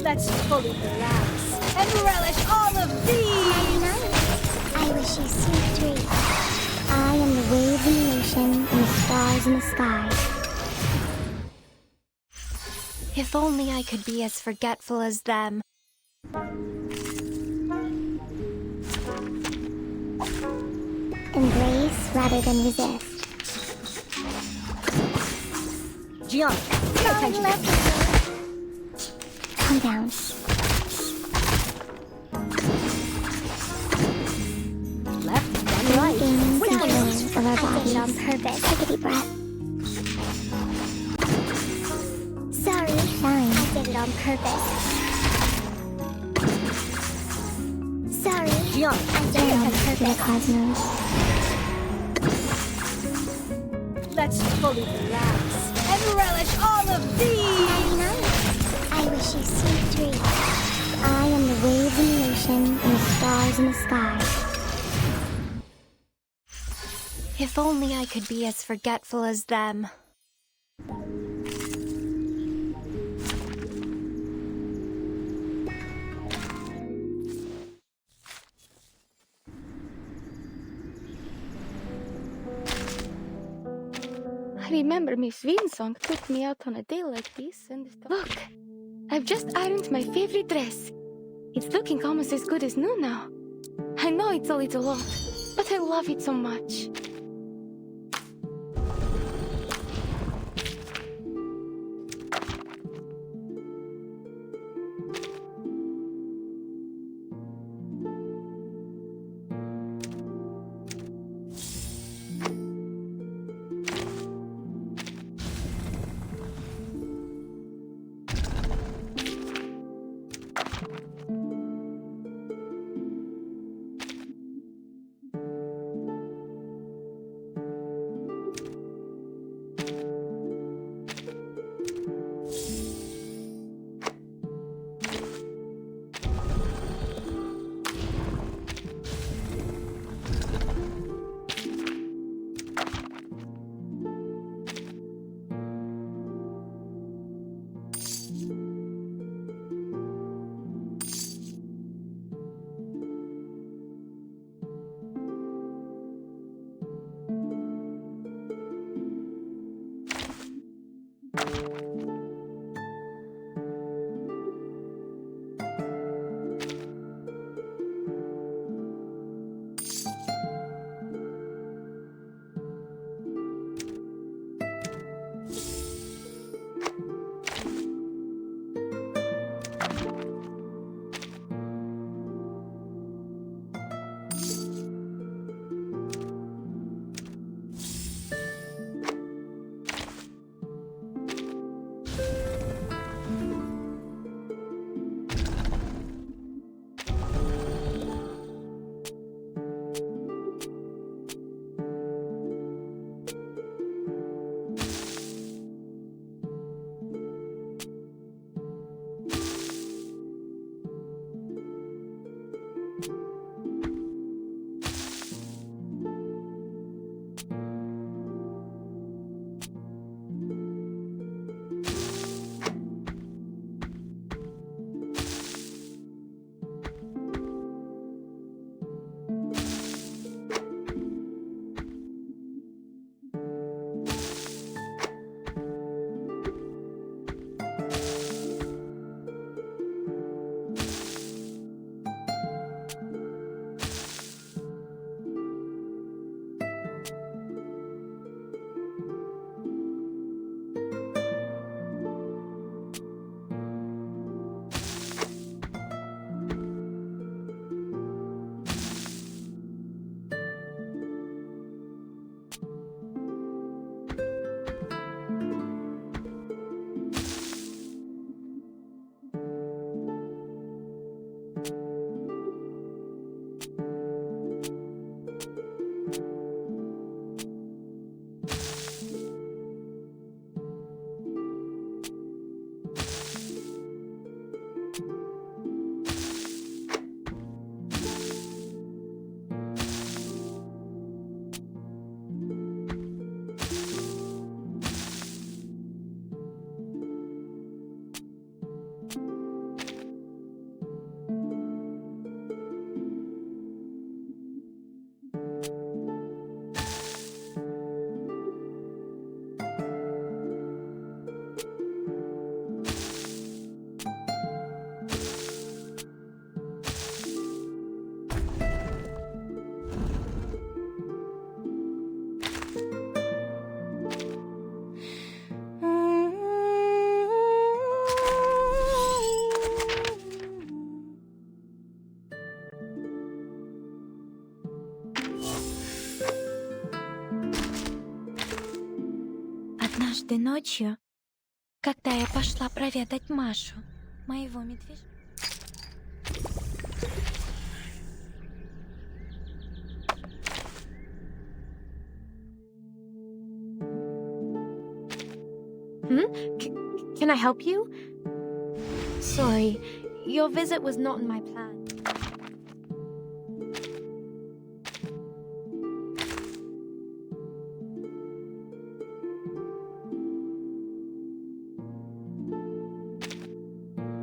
Speaker 9: Let's fully relax and relish all of these!
Speaker 6: I wish you sweet dreams.
Speaker 16: I am the waves in the ocean and the stars in the sky.
Speaker 2: If only I could be as forgetful as them.
Speaker 16: Embrace rather than resist.
Speaker 9: Gian, pay attention.
Speaker 16: Calm down.
Speaker 9: Left and right.
Speaker 16: Regaining
Speaker 9: Which one
Speaker 16: control
Speaker 9: goes?
Speaker 16: of our
Speaker 6: I did
Speaker 16: bodies.
Speaker 6: it on purpose.
Speaker 16: Take a deep breath.
Speaker 6: Sorry,
Speaker 16: Shine.
Speaker 6: I did it on purpose. Sorry,
Speaker 9: Gian,
Speaker 6: I did it on
Speaker 16: Down to the
Speaker 6: purpose.
Speaker 16: cosmos.
Speaker 9: let's fully relax and relish all of these!
Speaker 6: I wish you sweet dreams.
Speaker 16: I am the waves in the ocean and the stars in the sky.
Speaker 2: If only I could be as forgetful as them.
Speaker 13: I remember Miss Winsong took me out on a day like this and look, I've just ironed my favorite dress. It's looking almost as good as new now. I know it's a little old, but I love it so much.
Speaker 12: Однажды ночью, когда я пошла проведать Машу, моего медвежонка...
Speaker 7: Can I help you? Sorry, your visit was not in my plan.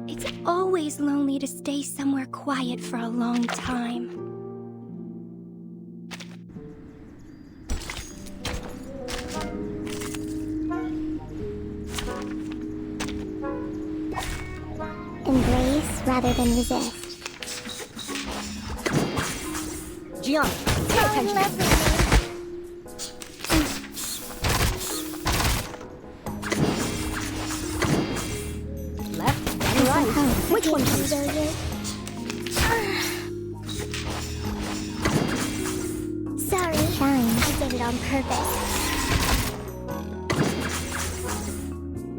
Speaker 16: It's always lonely to stay somewhere quiet for a long time. Embrace rather than resist.
Speaker 14: Gianna, pay attention. Left and right. Which one comes first?
Speaker 16: Sorry, I did it on purpose.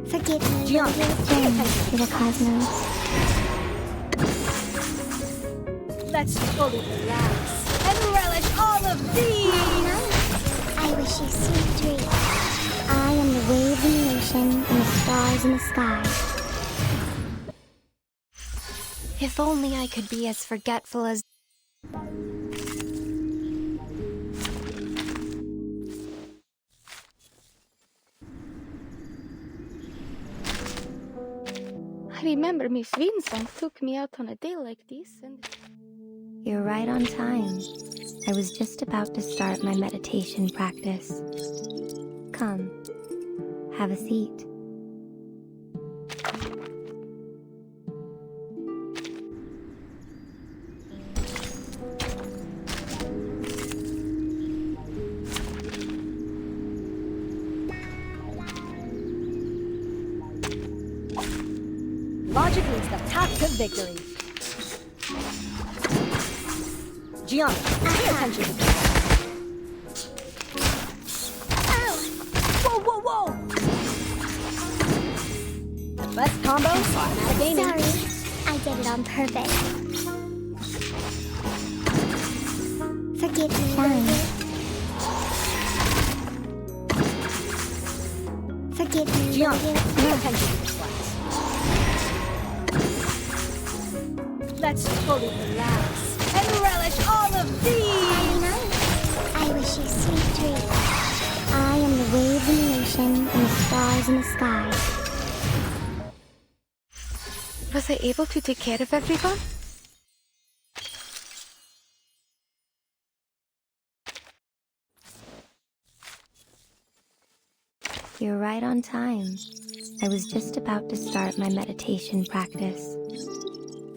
Speaker 16: Forgive me,
Speaker 14: Gianna, pay
Speaker 16: Jane,
Speaker 14: attention.
Speaker 16: to the cosmos.
Speaker 9: Let's fully relax and relish all of these!
Speaker 16: I wish you sweet dreams. I am the waves in the ocean and the stars in the sky.
Speaker 1: If only I could be as forgetful as...
Speaker 13: I remember Miss Winsong took me out on a day like this and...
Speaker 1: You're right on time. I was just about to start my meditation practice. Come, have a seat.
Speaker 9: Logic leads the path to victory.
Speaker 14: Gianna, pay attention.
Speaker 9: Whoa, whoa, whoa! The best combo, automatic aiming.
Speaker 16: Sorry, I did it on purpose. Forgive me, Forgive me,
Speaker 14: Gianna, pay attention to this class.
Speaker 9: Let's fully relax and relish all of these!
Speaker 16: I wish you sweet dreams. I am the waves in the ocean and the stars in the sky.
Speaker 13: Was I able to take care of everyone?
Speaker 1: You're right on time. I was just about to start my meditation practice.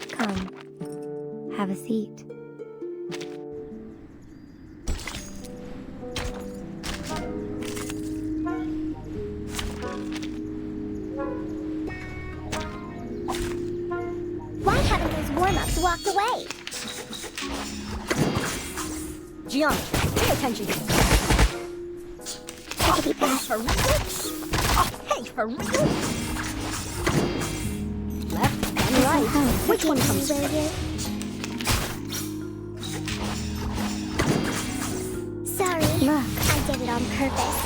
Speaker 1: Come, have a seat.
Speaker 16: Why haven't those warm-ups walked away?
Speaker 14: Gianna, pay attention to this.
Speaker 16: Take a deep breath.
Speaker 9: For real? Oh, hey, for real?
Speaker 14: Left and right. Which one comes first?
Speaker 16: Sorry, look, I did it on purpose.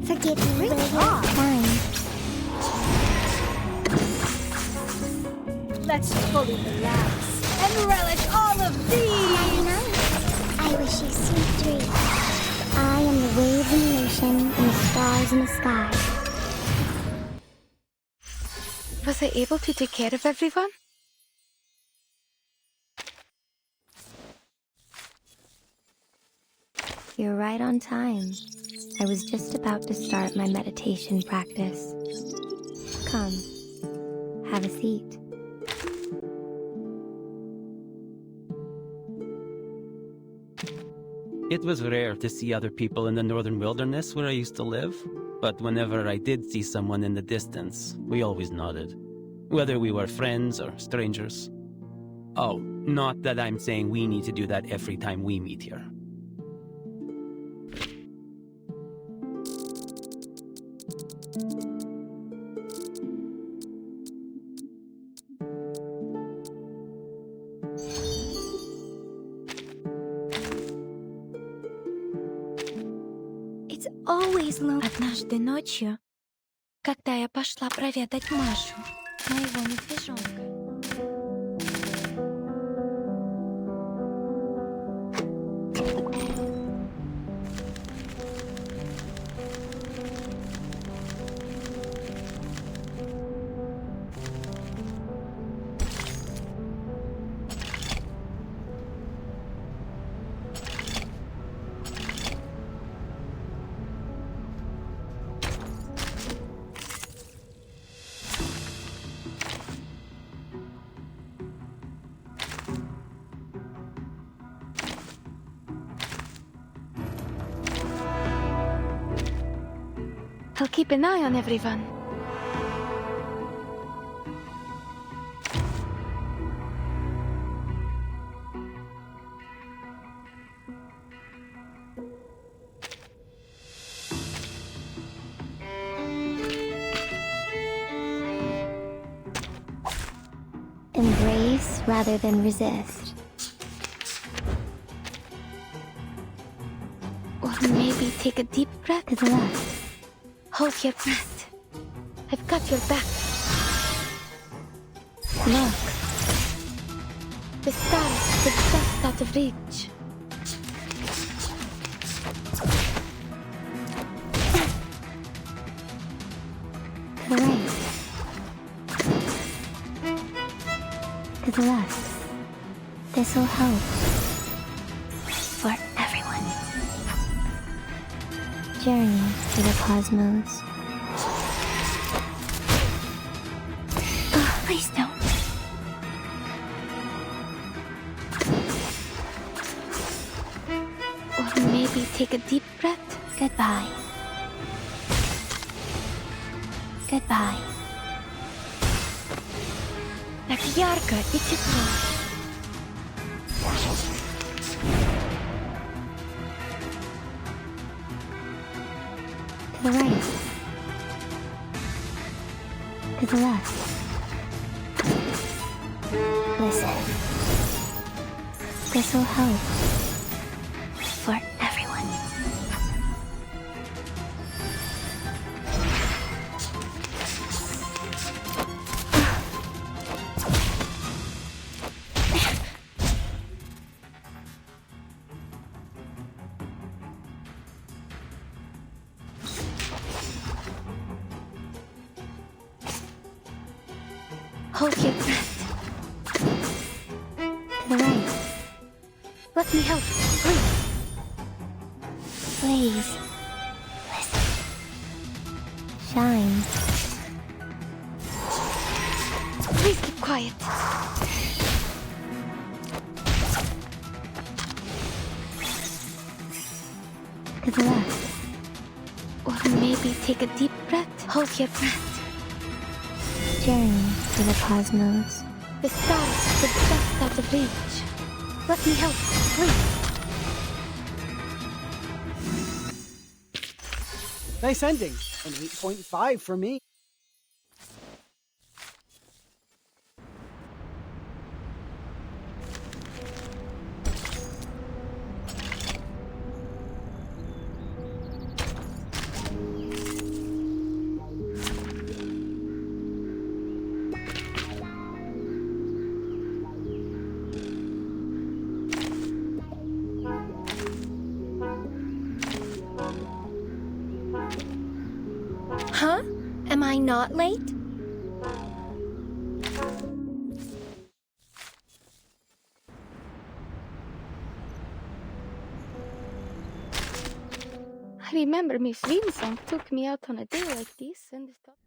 Speaker 16: Forgive me, Fine.
Speaker 9: Let's fully relax and relish all of these!
Speaker 16: I wish you sweet dreams. I am the waves in the ocean and the stars in the sky.
Speaker 13: Was I able to take care of everyone?
Speaker 1: You're right on time. I was just about to start my meditation practice. Come, have a seat.
Speaker 17: It was rare to see other people in the northern wilderness where I used to live, but whenever I did see someone in the distance, we always nodded, whether we were friends or strangers. Oh, not that I'm saying we need to do that every time we meet here.
Speaker 1: It's always low.
Speaker 12: Однажды ночью, когда я пошла проведать Машу, моего медвежонка.
Speaker 13: I'll keep an eye on everyone.
Speaker 1: Embrace rather than resist.
Speaker 13: Or maybe take a deep breath.
Speaker 1: To the left.
Speaker 13: Hold your breath. I've got your back.
Speaker 1: Look.
Speaker 13: The stars are just out of reach.
Speaker 1: To the right. To the left. This'll help.
Speaker 13: For everyone.
Speaker 1: Journey to the cosmos.
Speaker 13: Oh, please don't. Or maybe take a deep breath.
Speaker 1: Goodbye. Goodbye.
Speaker 12: Так ярко и тепло.
Speaker 1: To the right. To the left. Listen. This'll help.
Speaker 13: For everyone. Hold your breath.
Speaker 1: To the right.
Speaker 13: Let me help, please.
Speaker 1: Please. Listen. Shine.
Speaker 13: Please keep quiet.
Speaker 1: To the left.
Speaker 13: Or maybe take a deep breath. Hold your breath.
Speaker 1: Journey to the cosmos.
Speaker 13: The stars are just out of reach. Let me help, please.
Speaker 8: Nice ending. An 8.5 for me.
Speaker 5: Huh? Am I not late?
Speaker 13: I remember Miss Winsong took me out on a day like this and stopped.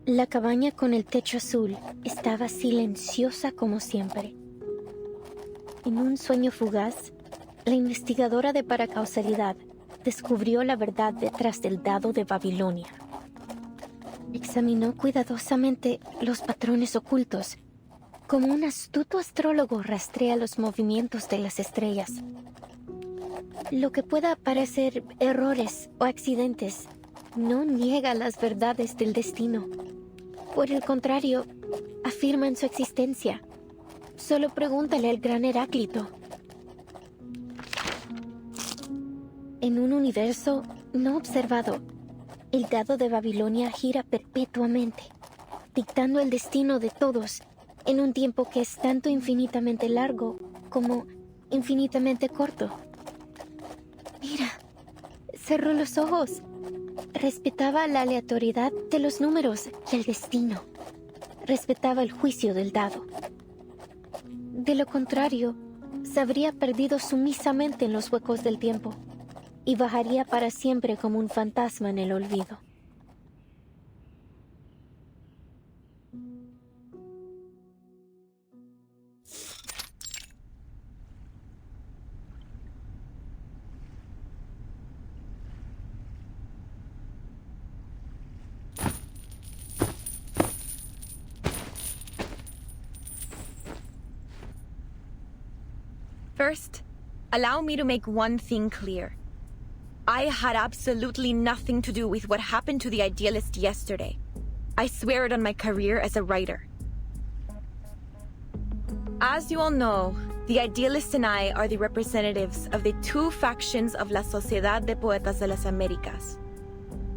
Speaker 5: La cabaña con el techo azul estaba silenciosa como siempre. En un sueño fugaz, la investigadora de paracausalidad descubrió la verdad detrás del dado de Babilonia. Examinó cuidadosamente los patrones ocultos, como un astuto astrólogo rastrea los movimientos de las estrellas. Lo que pueda parecer errores o accidentes no niega las verdades del destino. Por el contrario, afirman su existencia. Solo pregúntale al gran Heráclito. En un universo no observado, el dado de Babilonia gira perpetuamente, dictando el destino de todos en un tiempo que es tanto infinitamente largo como infinitamente corto. Mira, cerró los ojos.
Speaker 7: Respetaba la aleatoriedad de los números y el destino. Respetaba el juicio del dado. De lo contrario, se habría perdido sumisamente en los huecos del tiempo y bajaría para siempre como un fantasma en el olvido.
Speaker 2: First, allow me to make one thing clear. I had absolutely nothing to do with what happened to the Idealist yesterday. I swear it on my career as a writer. As you all know, the Idealist and I are the representatives of the two factions of La Sociedad de Poetas de las Américas.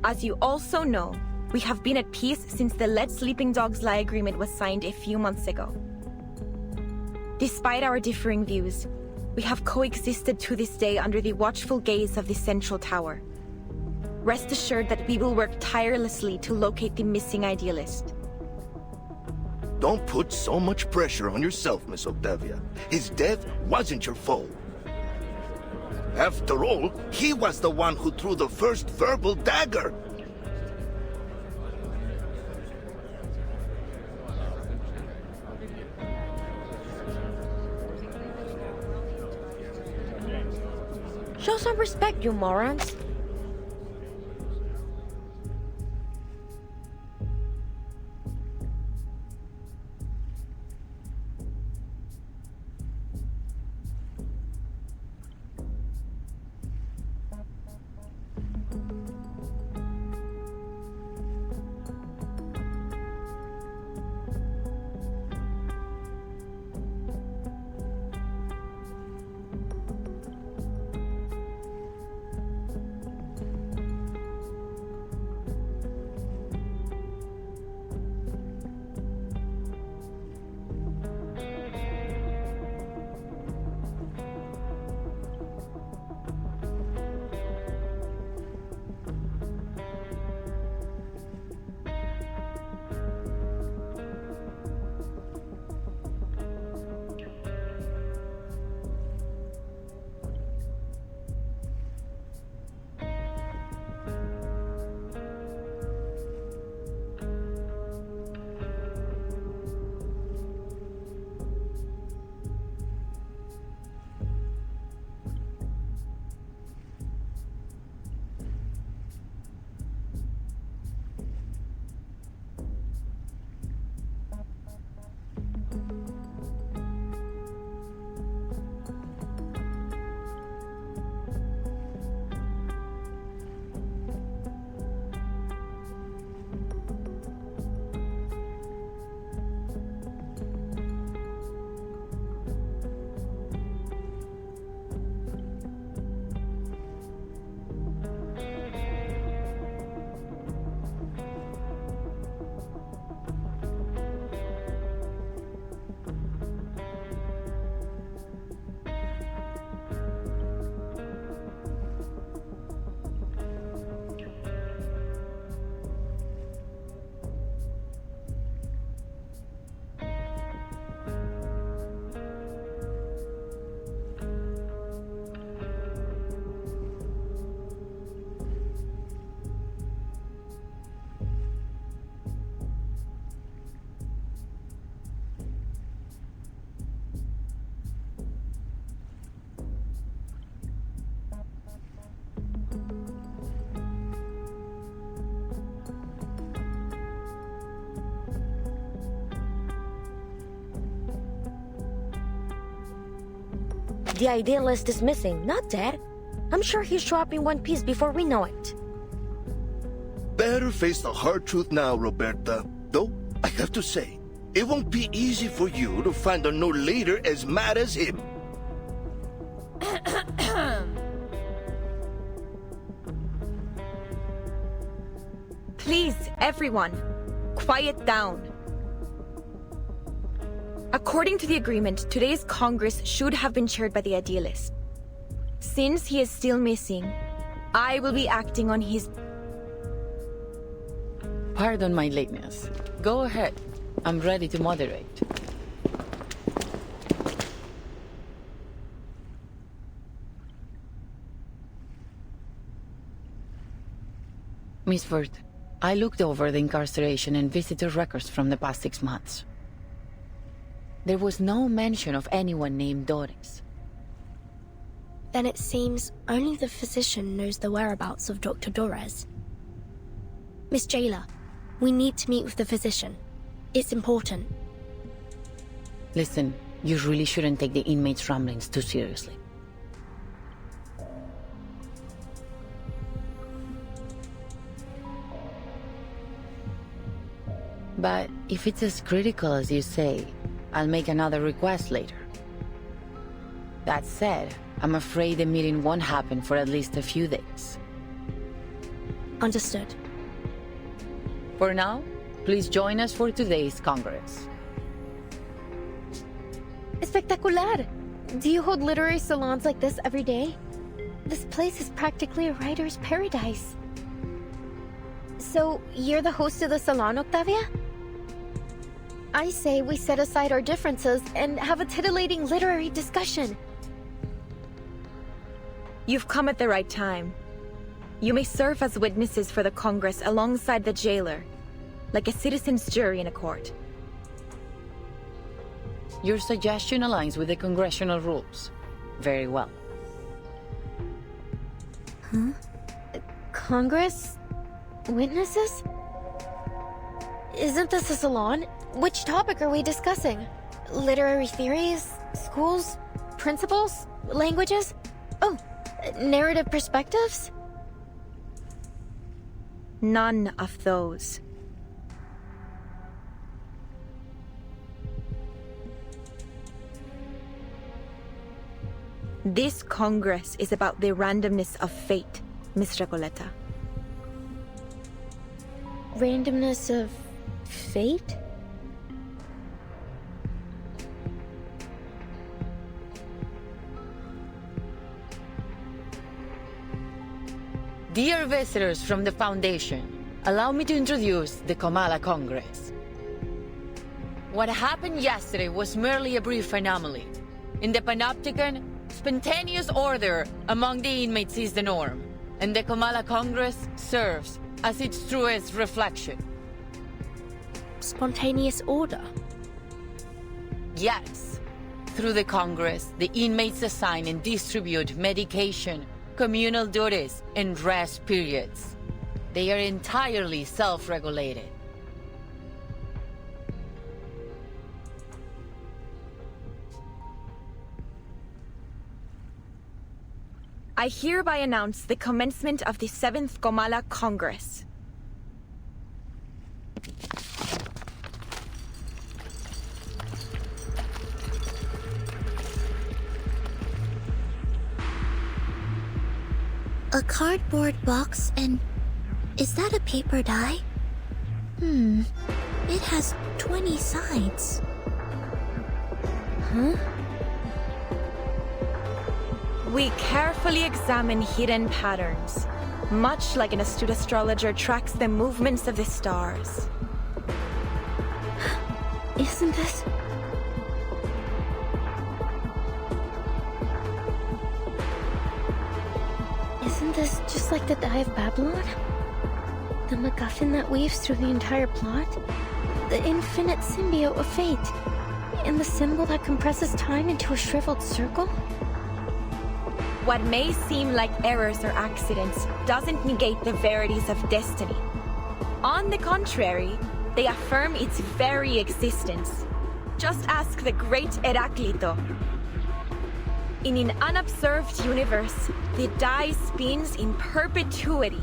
Speaker 2: As you also know, we have been at peace since the Let Sleeping Dogs Lie agreement was signed a few months ago. Despite our differing views, we have coexisted to this day under the watchful gaze of the Central Tower. Rest assured that we will work tirelessly to locate the missing Idealist.
Speaker 18: Don't put so much pressure on yourself, Miss Octavia. His death wasn't your fault. After all, he was the one who threw the first verbal dagger.
Speaker 14: Show some respect, you morons. The Idealist is missing, not dead. I'm sure he's dropping One Piece before we know it.
Speaker 18: Better face the hard truth now, Roberta. Though, I have to say, it won't be easy for you to find a no later as mad as him.
Speaker 2: Please, everyone, quiet down. According to the agreement, today's Congress should have been chaired by the Idealist. Since he is still missing, I will be acting on his...
Speaker 4: Pardon my lateness. Go ahead. I'm ready to moderate. Miss Vert, I looked over the incarceration and visitor records from the past 6 months. There was no mention of anyone named Doris.
Speaker 5: Then it seems only the physician knows the whereabouts of Dr. Dorez. Miss Jailer, we need to meet with the physician. It's important.
Speaker 4: Listen, you really shouldn't take the inmates' ramblings too seriously. But if it's as critical as you say, I'll make another request later. That said, I'm afraid the meeting won't happen for at least a few days.
Speaker 5: Understood.
Speaker 4: For now, please join us for today's Congress.
Speaker 7: Espectacular! Do you hold literary salons like this every day? This place is practically a writer's paradise. So, you're the host of the salon, Octavia? I say we set aside our differences and have a titillating literary discussion.
Speaker 2: You've come at the right time. You may serve as witnesses for the Congress alongside the jailer, like a citizen's jury in a court.
Speaker 4: Your suggestion aligns with the congressional rules. Very well.
Speaker 7: Huh? Congress? Witnesses? Isn't this a salon? Which topic are we discussing? Literary theories? Schools? Principles? Languages? Oh, narrative perspectives?
Speaker 2: None of those. This Congress is about the randomness of fate, Miss Recoleta.
Speaker 7: Randomness of fate?
Speaker 4: Dear visitors from the Foundation, allow me to introduce the Kamala Congress. What happened yesterday was merely a brief anomaly. In the Panopticon, spontaneous order among the inmates is the norm, and the Kamala Congress serves as its truest reflection.
Speaker 5: Spontaneous order?
Speaker 4: Yes. Through the Congress, the inmates assign and distribute medication, communal duties, and rest periods. They are entirely self-regulated.
Speaker 2: I hereby announce the commencement of the 7th Kamala Congress.
Speaker 6: A cardboard box and... is that a paper die? It has 20 sides.
Speaker 7: Huh?
Speaker 2: We carefully examine hidden patterns, much like an astute astrologer tracks the movements of the stars.
Speaker 7: Isn't this... Isn't this just like the Die of Babylon? The MacGuffin that weaves through the entire plot? The infinite symbiote of fate? And the symbol that compresses time into a shriveled circle?
Speaker 2: What may seem like errors or accidents doesn't negate the verities of destiny. On the contrary, they affirm its very existence. Just ask the great Heraclito. In an unobserved universe, the die spins in perpetuity.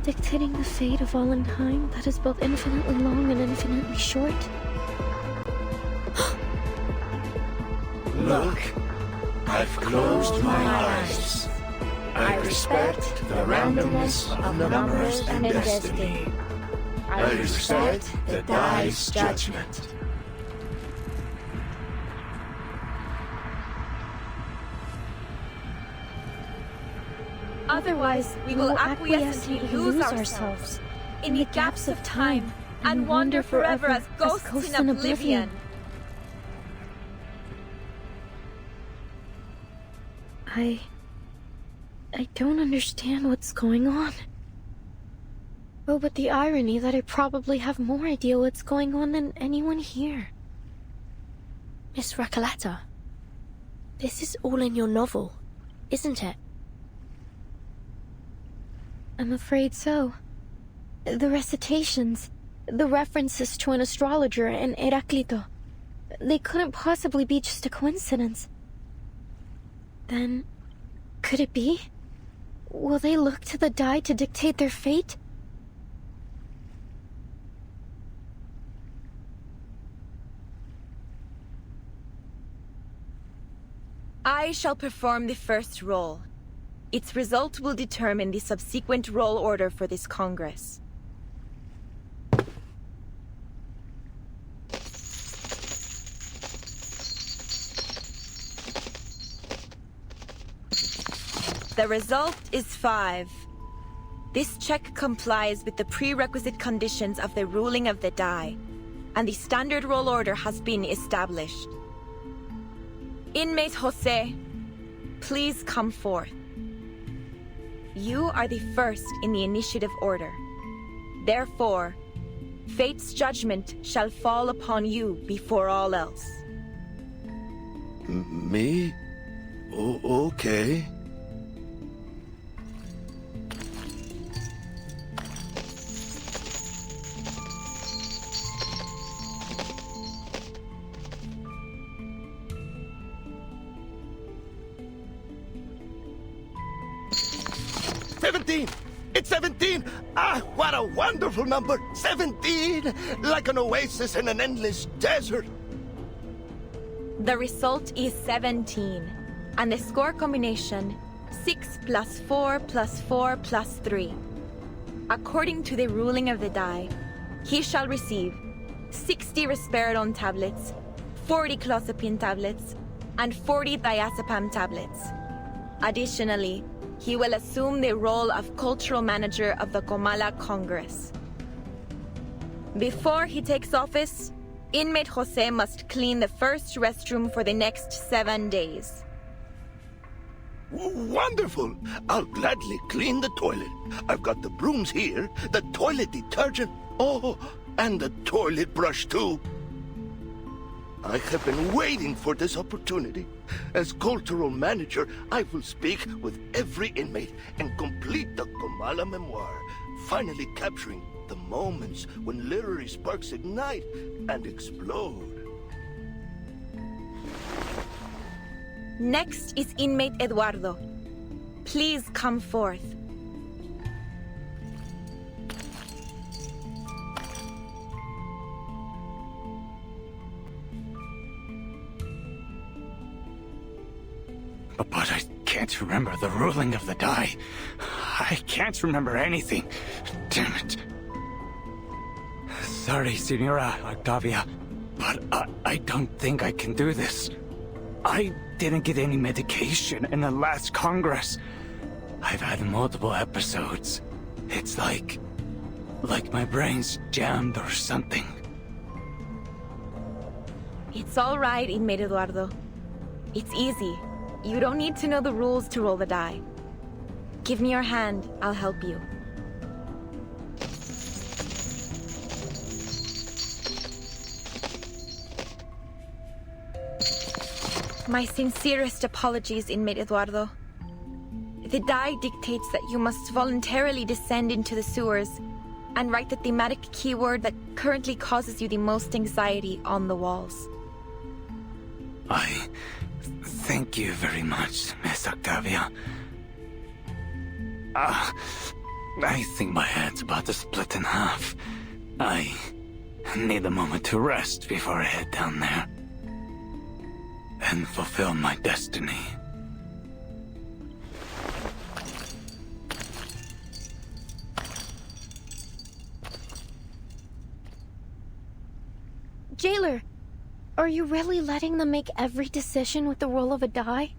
Speaker 7: Dictating the fate of all in time that is both infinitely long and infinitely short?
Speaker 19: Look, I've closed my eyes. I respect the randomness of numbers and destiny. I respect the die's judgment.
Speaker 2: Otherwise, we will acquiesce and lose ourselves. in the gaps of time and wander forever as ghosts in oblivion.
Speaker 13: I don't understand what's going on. Oh, but the irony that I probably have more idea what's going on than anyone here.
Speaker 5: Miss Recoleta, this is all in your novel, isn't it?
Speaker 13: I'm afraid so. The recitations, the references to an astrologer and Heraclito, they couldn't possibly be just a coincidence. Then, could it be? Will they look to the die to dictate their fate?
Speaker 2: I shall perform the first roll. Its result will determine the subsequent roll order for this Congress. The result is 5. This check complies with the prerequisite conditions of the ruling of the die, and the standard roll order has been established. Inmate Jose, please come forth. You are the first in the initiative order. Therefore, fate's judgment shall fall upon you before all else.
Speaker 18: Me? Okay. It's 17! Ah, what a wonderful number! 17! Like an oasis in an endless desert.
Speaker 2: The result is 17, and the score combination 6 plus 4 plus 4 plus 3. According to the ruling of the die, he shall receive 60 risperidone tablets, 40 clozapine tablets, and 40 diazepam tablets. Additionally, he will assume the role of cultural manager of the Comala Congress. Before he takes office, inmate Jose must clean the first restroom for the next 7 days.
Speaker 18: Wonderful! I'll gladly clean the toilet. I've got the brooms here, the toilet detergent, oh, and the toilet brush too. I have been waiting for this opportunity. As cultural manager, I will speak with every inmate and complete the Comala memoir, finally capturing the moments when literary sparks ignite and explode.
Speaker 2: Next is inmate Eduardo. Please come forth.
Speaker 20: But I can't remember the ruling of the die. I can't remember anything. Damn it. Sorry, Senora Octavia, but I don't think I can do this. I didn't get any medication in the last Congress. I've had multiple episodes. It's like my brain's jammed or something.
Speaker 2: It's all right, inmate Eduardo. It's easy. You don't need to know the rules to roll the die. Give me your hand, I'll help you. My sincerest apologies, inmate Eduardo. The die dictates that you must voluntarily descend into the sewers and write the thematic keyword that currently causes you the most anxiety on the walls.
Speaker 20: Thank you very much, Miss Octavia. I think my head's about to split in half. I need a moment to rest before I head down there and fulfill my destiny.
Speaker 13: Jailer, are you really letting them make every decision with the roll of a die?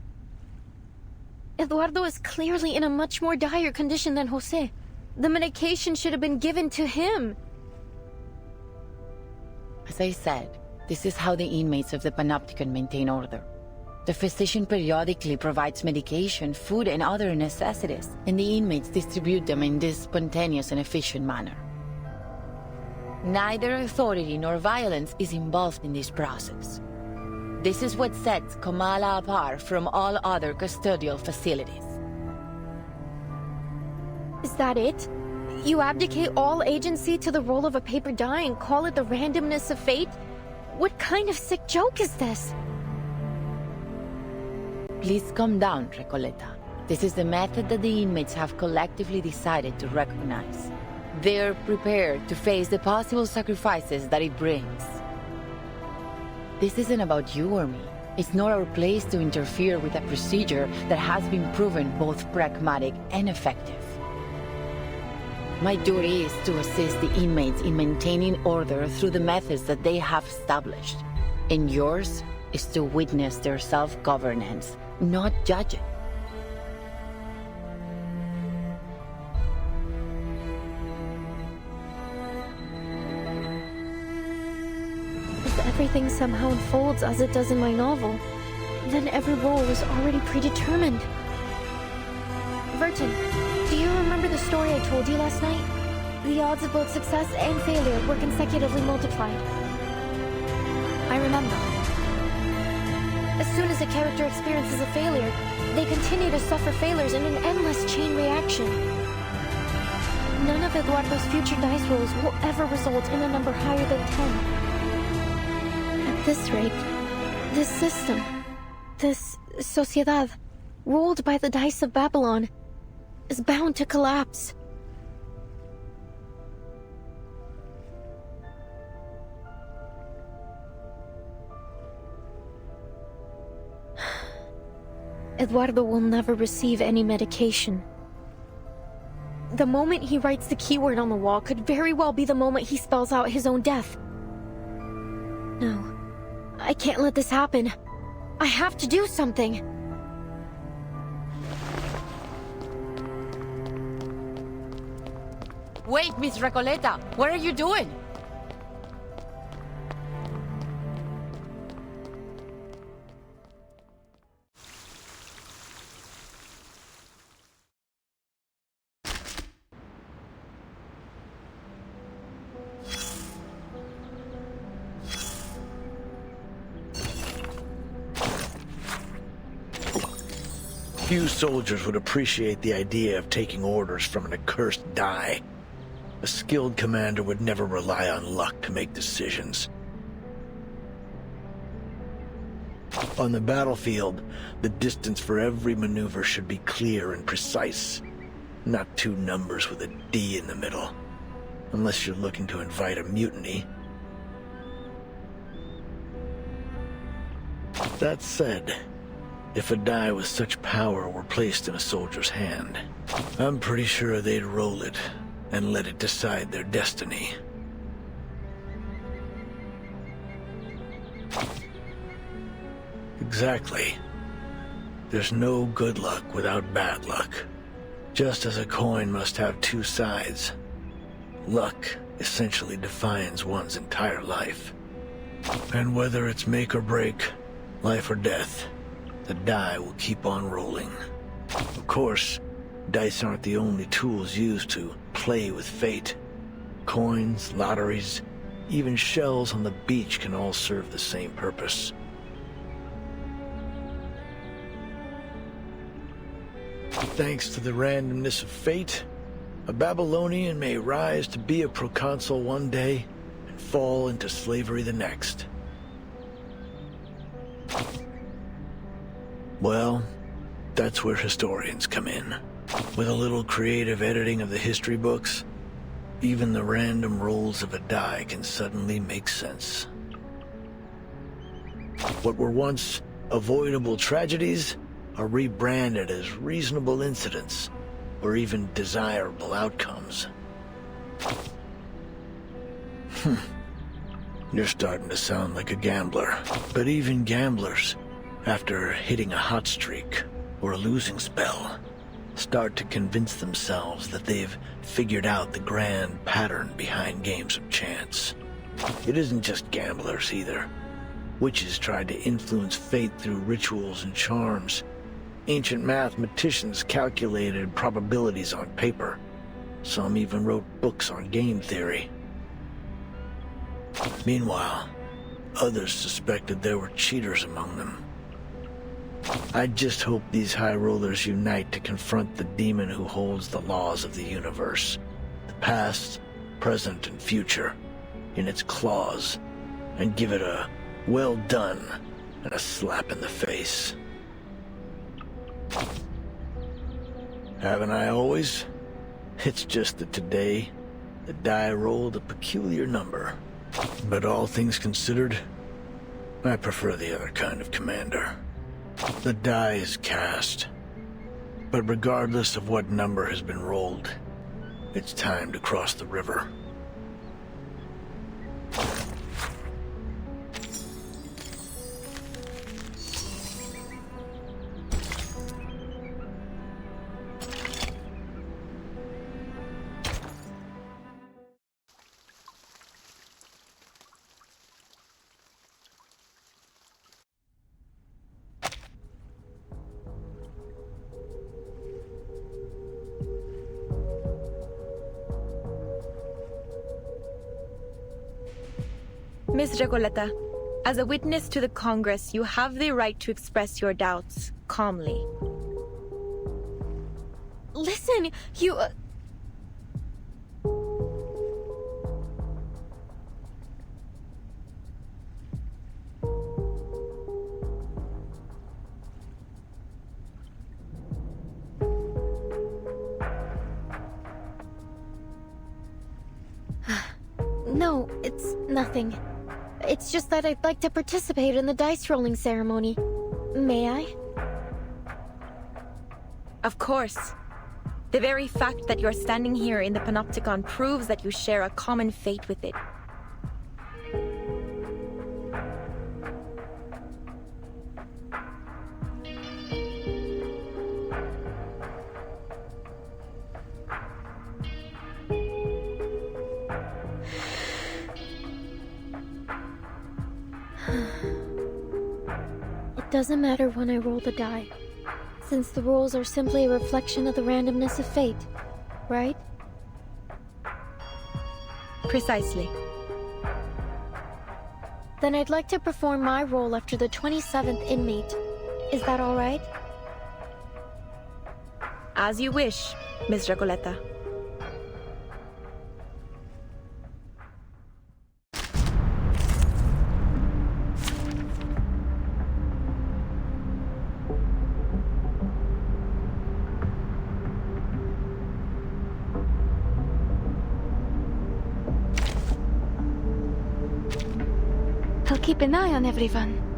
Speaker 13: Eduardo is clearly in a much more dire condition than Jose.
Speaker 7: The medication should have been given to him.
Speaker 4: As I said, this is how the inmates of the Panopticon maintain order. The physician periodically provides medication, food, and other necessities, and the inmates distribute them in this spontaneous and efficient manner. Neither authority nor violence is involved in this process. This is what sets Comala apart from all other custodial facilities.
Speaker 7: Is that it? You abdicate all agency to the role of a paper die and call it the randomness of fate? What kind of sick joke is this?
Speaker 4: Please calm down, Recoleta. This is the method that the inmates have collectively decided to recognize. They're prepared to face the possible sacrifices that it brings. This isn't about you or me. It's not our place to interfere with a procedure that has been proven both pragmatic and effective. My duty is to assist the inmates in maintaining order through the methods that they have established. And yours is to witness their self-governance, not judge it.
Speaker 7: If everything somehow unfolds as it does in my novel, then every role is already predetermined. Vertin, do you remember the story I told you last night? The odds of both success and failure were consecutively multiplied. I remember. As soon as a character experiences a failure, they continue to suffer failures in an endless chain reaction. None of Eduardo's future dice rolls will ever result in a number higher than 10. At this rate, this system, this sociedad, ruled by the dice of Babylon, is bound to collapse. Eduardo will never receive any medication. The moment he writes the keyword on the wall could very well be the moment he spells out his own death. No, I can't let this happen. I have to do something.
Speaker 4: Wait, Miss Recoleta! What are you doing?
Speaker 21: Few soldiers would appreciate the idea of taking orders from an accursed die. A skilled commander would never rely on luck to make decisions. On the battlefield, the distance for every maneuver should be clear and precise, not two numbers with a D in the middle, unless you're looking to invite a mutiny. That said, if a die with such power were placed in a soldier's hand, I'm pretty sure they'd roll it and let it decide their destiny. Exactly. There's no good luck without bad luck. Just as a coin must have two sides, luck essentially defines one's entire life. And whether it's make or break, life or death, the die will keep on rolling. Of course, dice aren't the only tools used to play with fate. Coins, lotteries, even shells on the beach can all serve the same purpose. Thanks to the randomness of fate, a Babylonian may rise to be a proconsul one day and fall into slavery the next. Well, that's where historians come in. With a little creative editing of the history books, even the random rolls of a die can suddenly make sense. What were once avoidable tragedies are rebranded as reasonable incidents, or even desirable outcomes. You're starting to sound like a gambler. But even gamblers, after hitting a hot streak or a losing spell, start to convince themselves that they've figured out the grand pattern behind games of chance. It isn't just gamblers either. Witches tried to influence fate through rituals and charms. Ancient mathematicians calculated probabilities on paper. Some even wrote books on game theory. Meanwhile, others suspected there were cheaters among them. I just hope these high rollers unite to confront the demon who holds the laws of the universe, the past, present, and future, in its claws, and give it a well done and a slap in the face. Haven't I always? It's just that today, the die rolled a peculiar number. But all things considered, I prefer the other kind of commander. The die is cast, but regardless of what number has been rolled, it's time to cross the river.
Speaker 2: Miss Recoleta, as a witness to the Congress, you have the right to express your doubts calmly. Listen, you...
Speaker 7: No, it's nothing. It's just that I'd like to participate in the dice rolling ceremony. May I?
Speaker 2: Of course. The very fact that you're standing here in the Panopticon proves that you share a common fate with it.
Speaker 7: It doesn't matter when I roll the die, since the rolls are simply a reflection of the randomness of fate, right?
Speaker 2: Precisely.
Speaker 7: Then I'd like to perform my role after the 27th inmate. Is that all right?
Speaker 2: As you wish, Miss Recoleta.
Speaker 13: I'll keep an eye on everyone.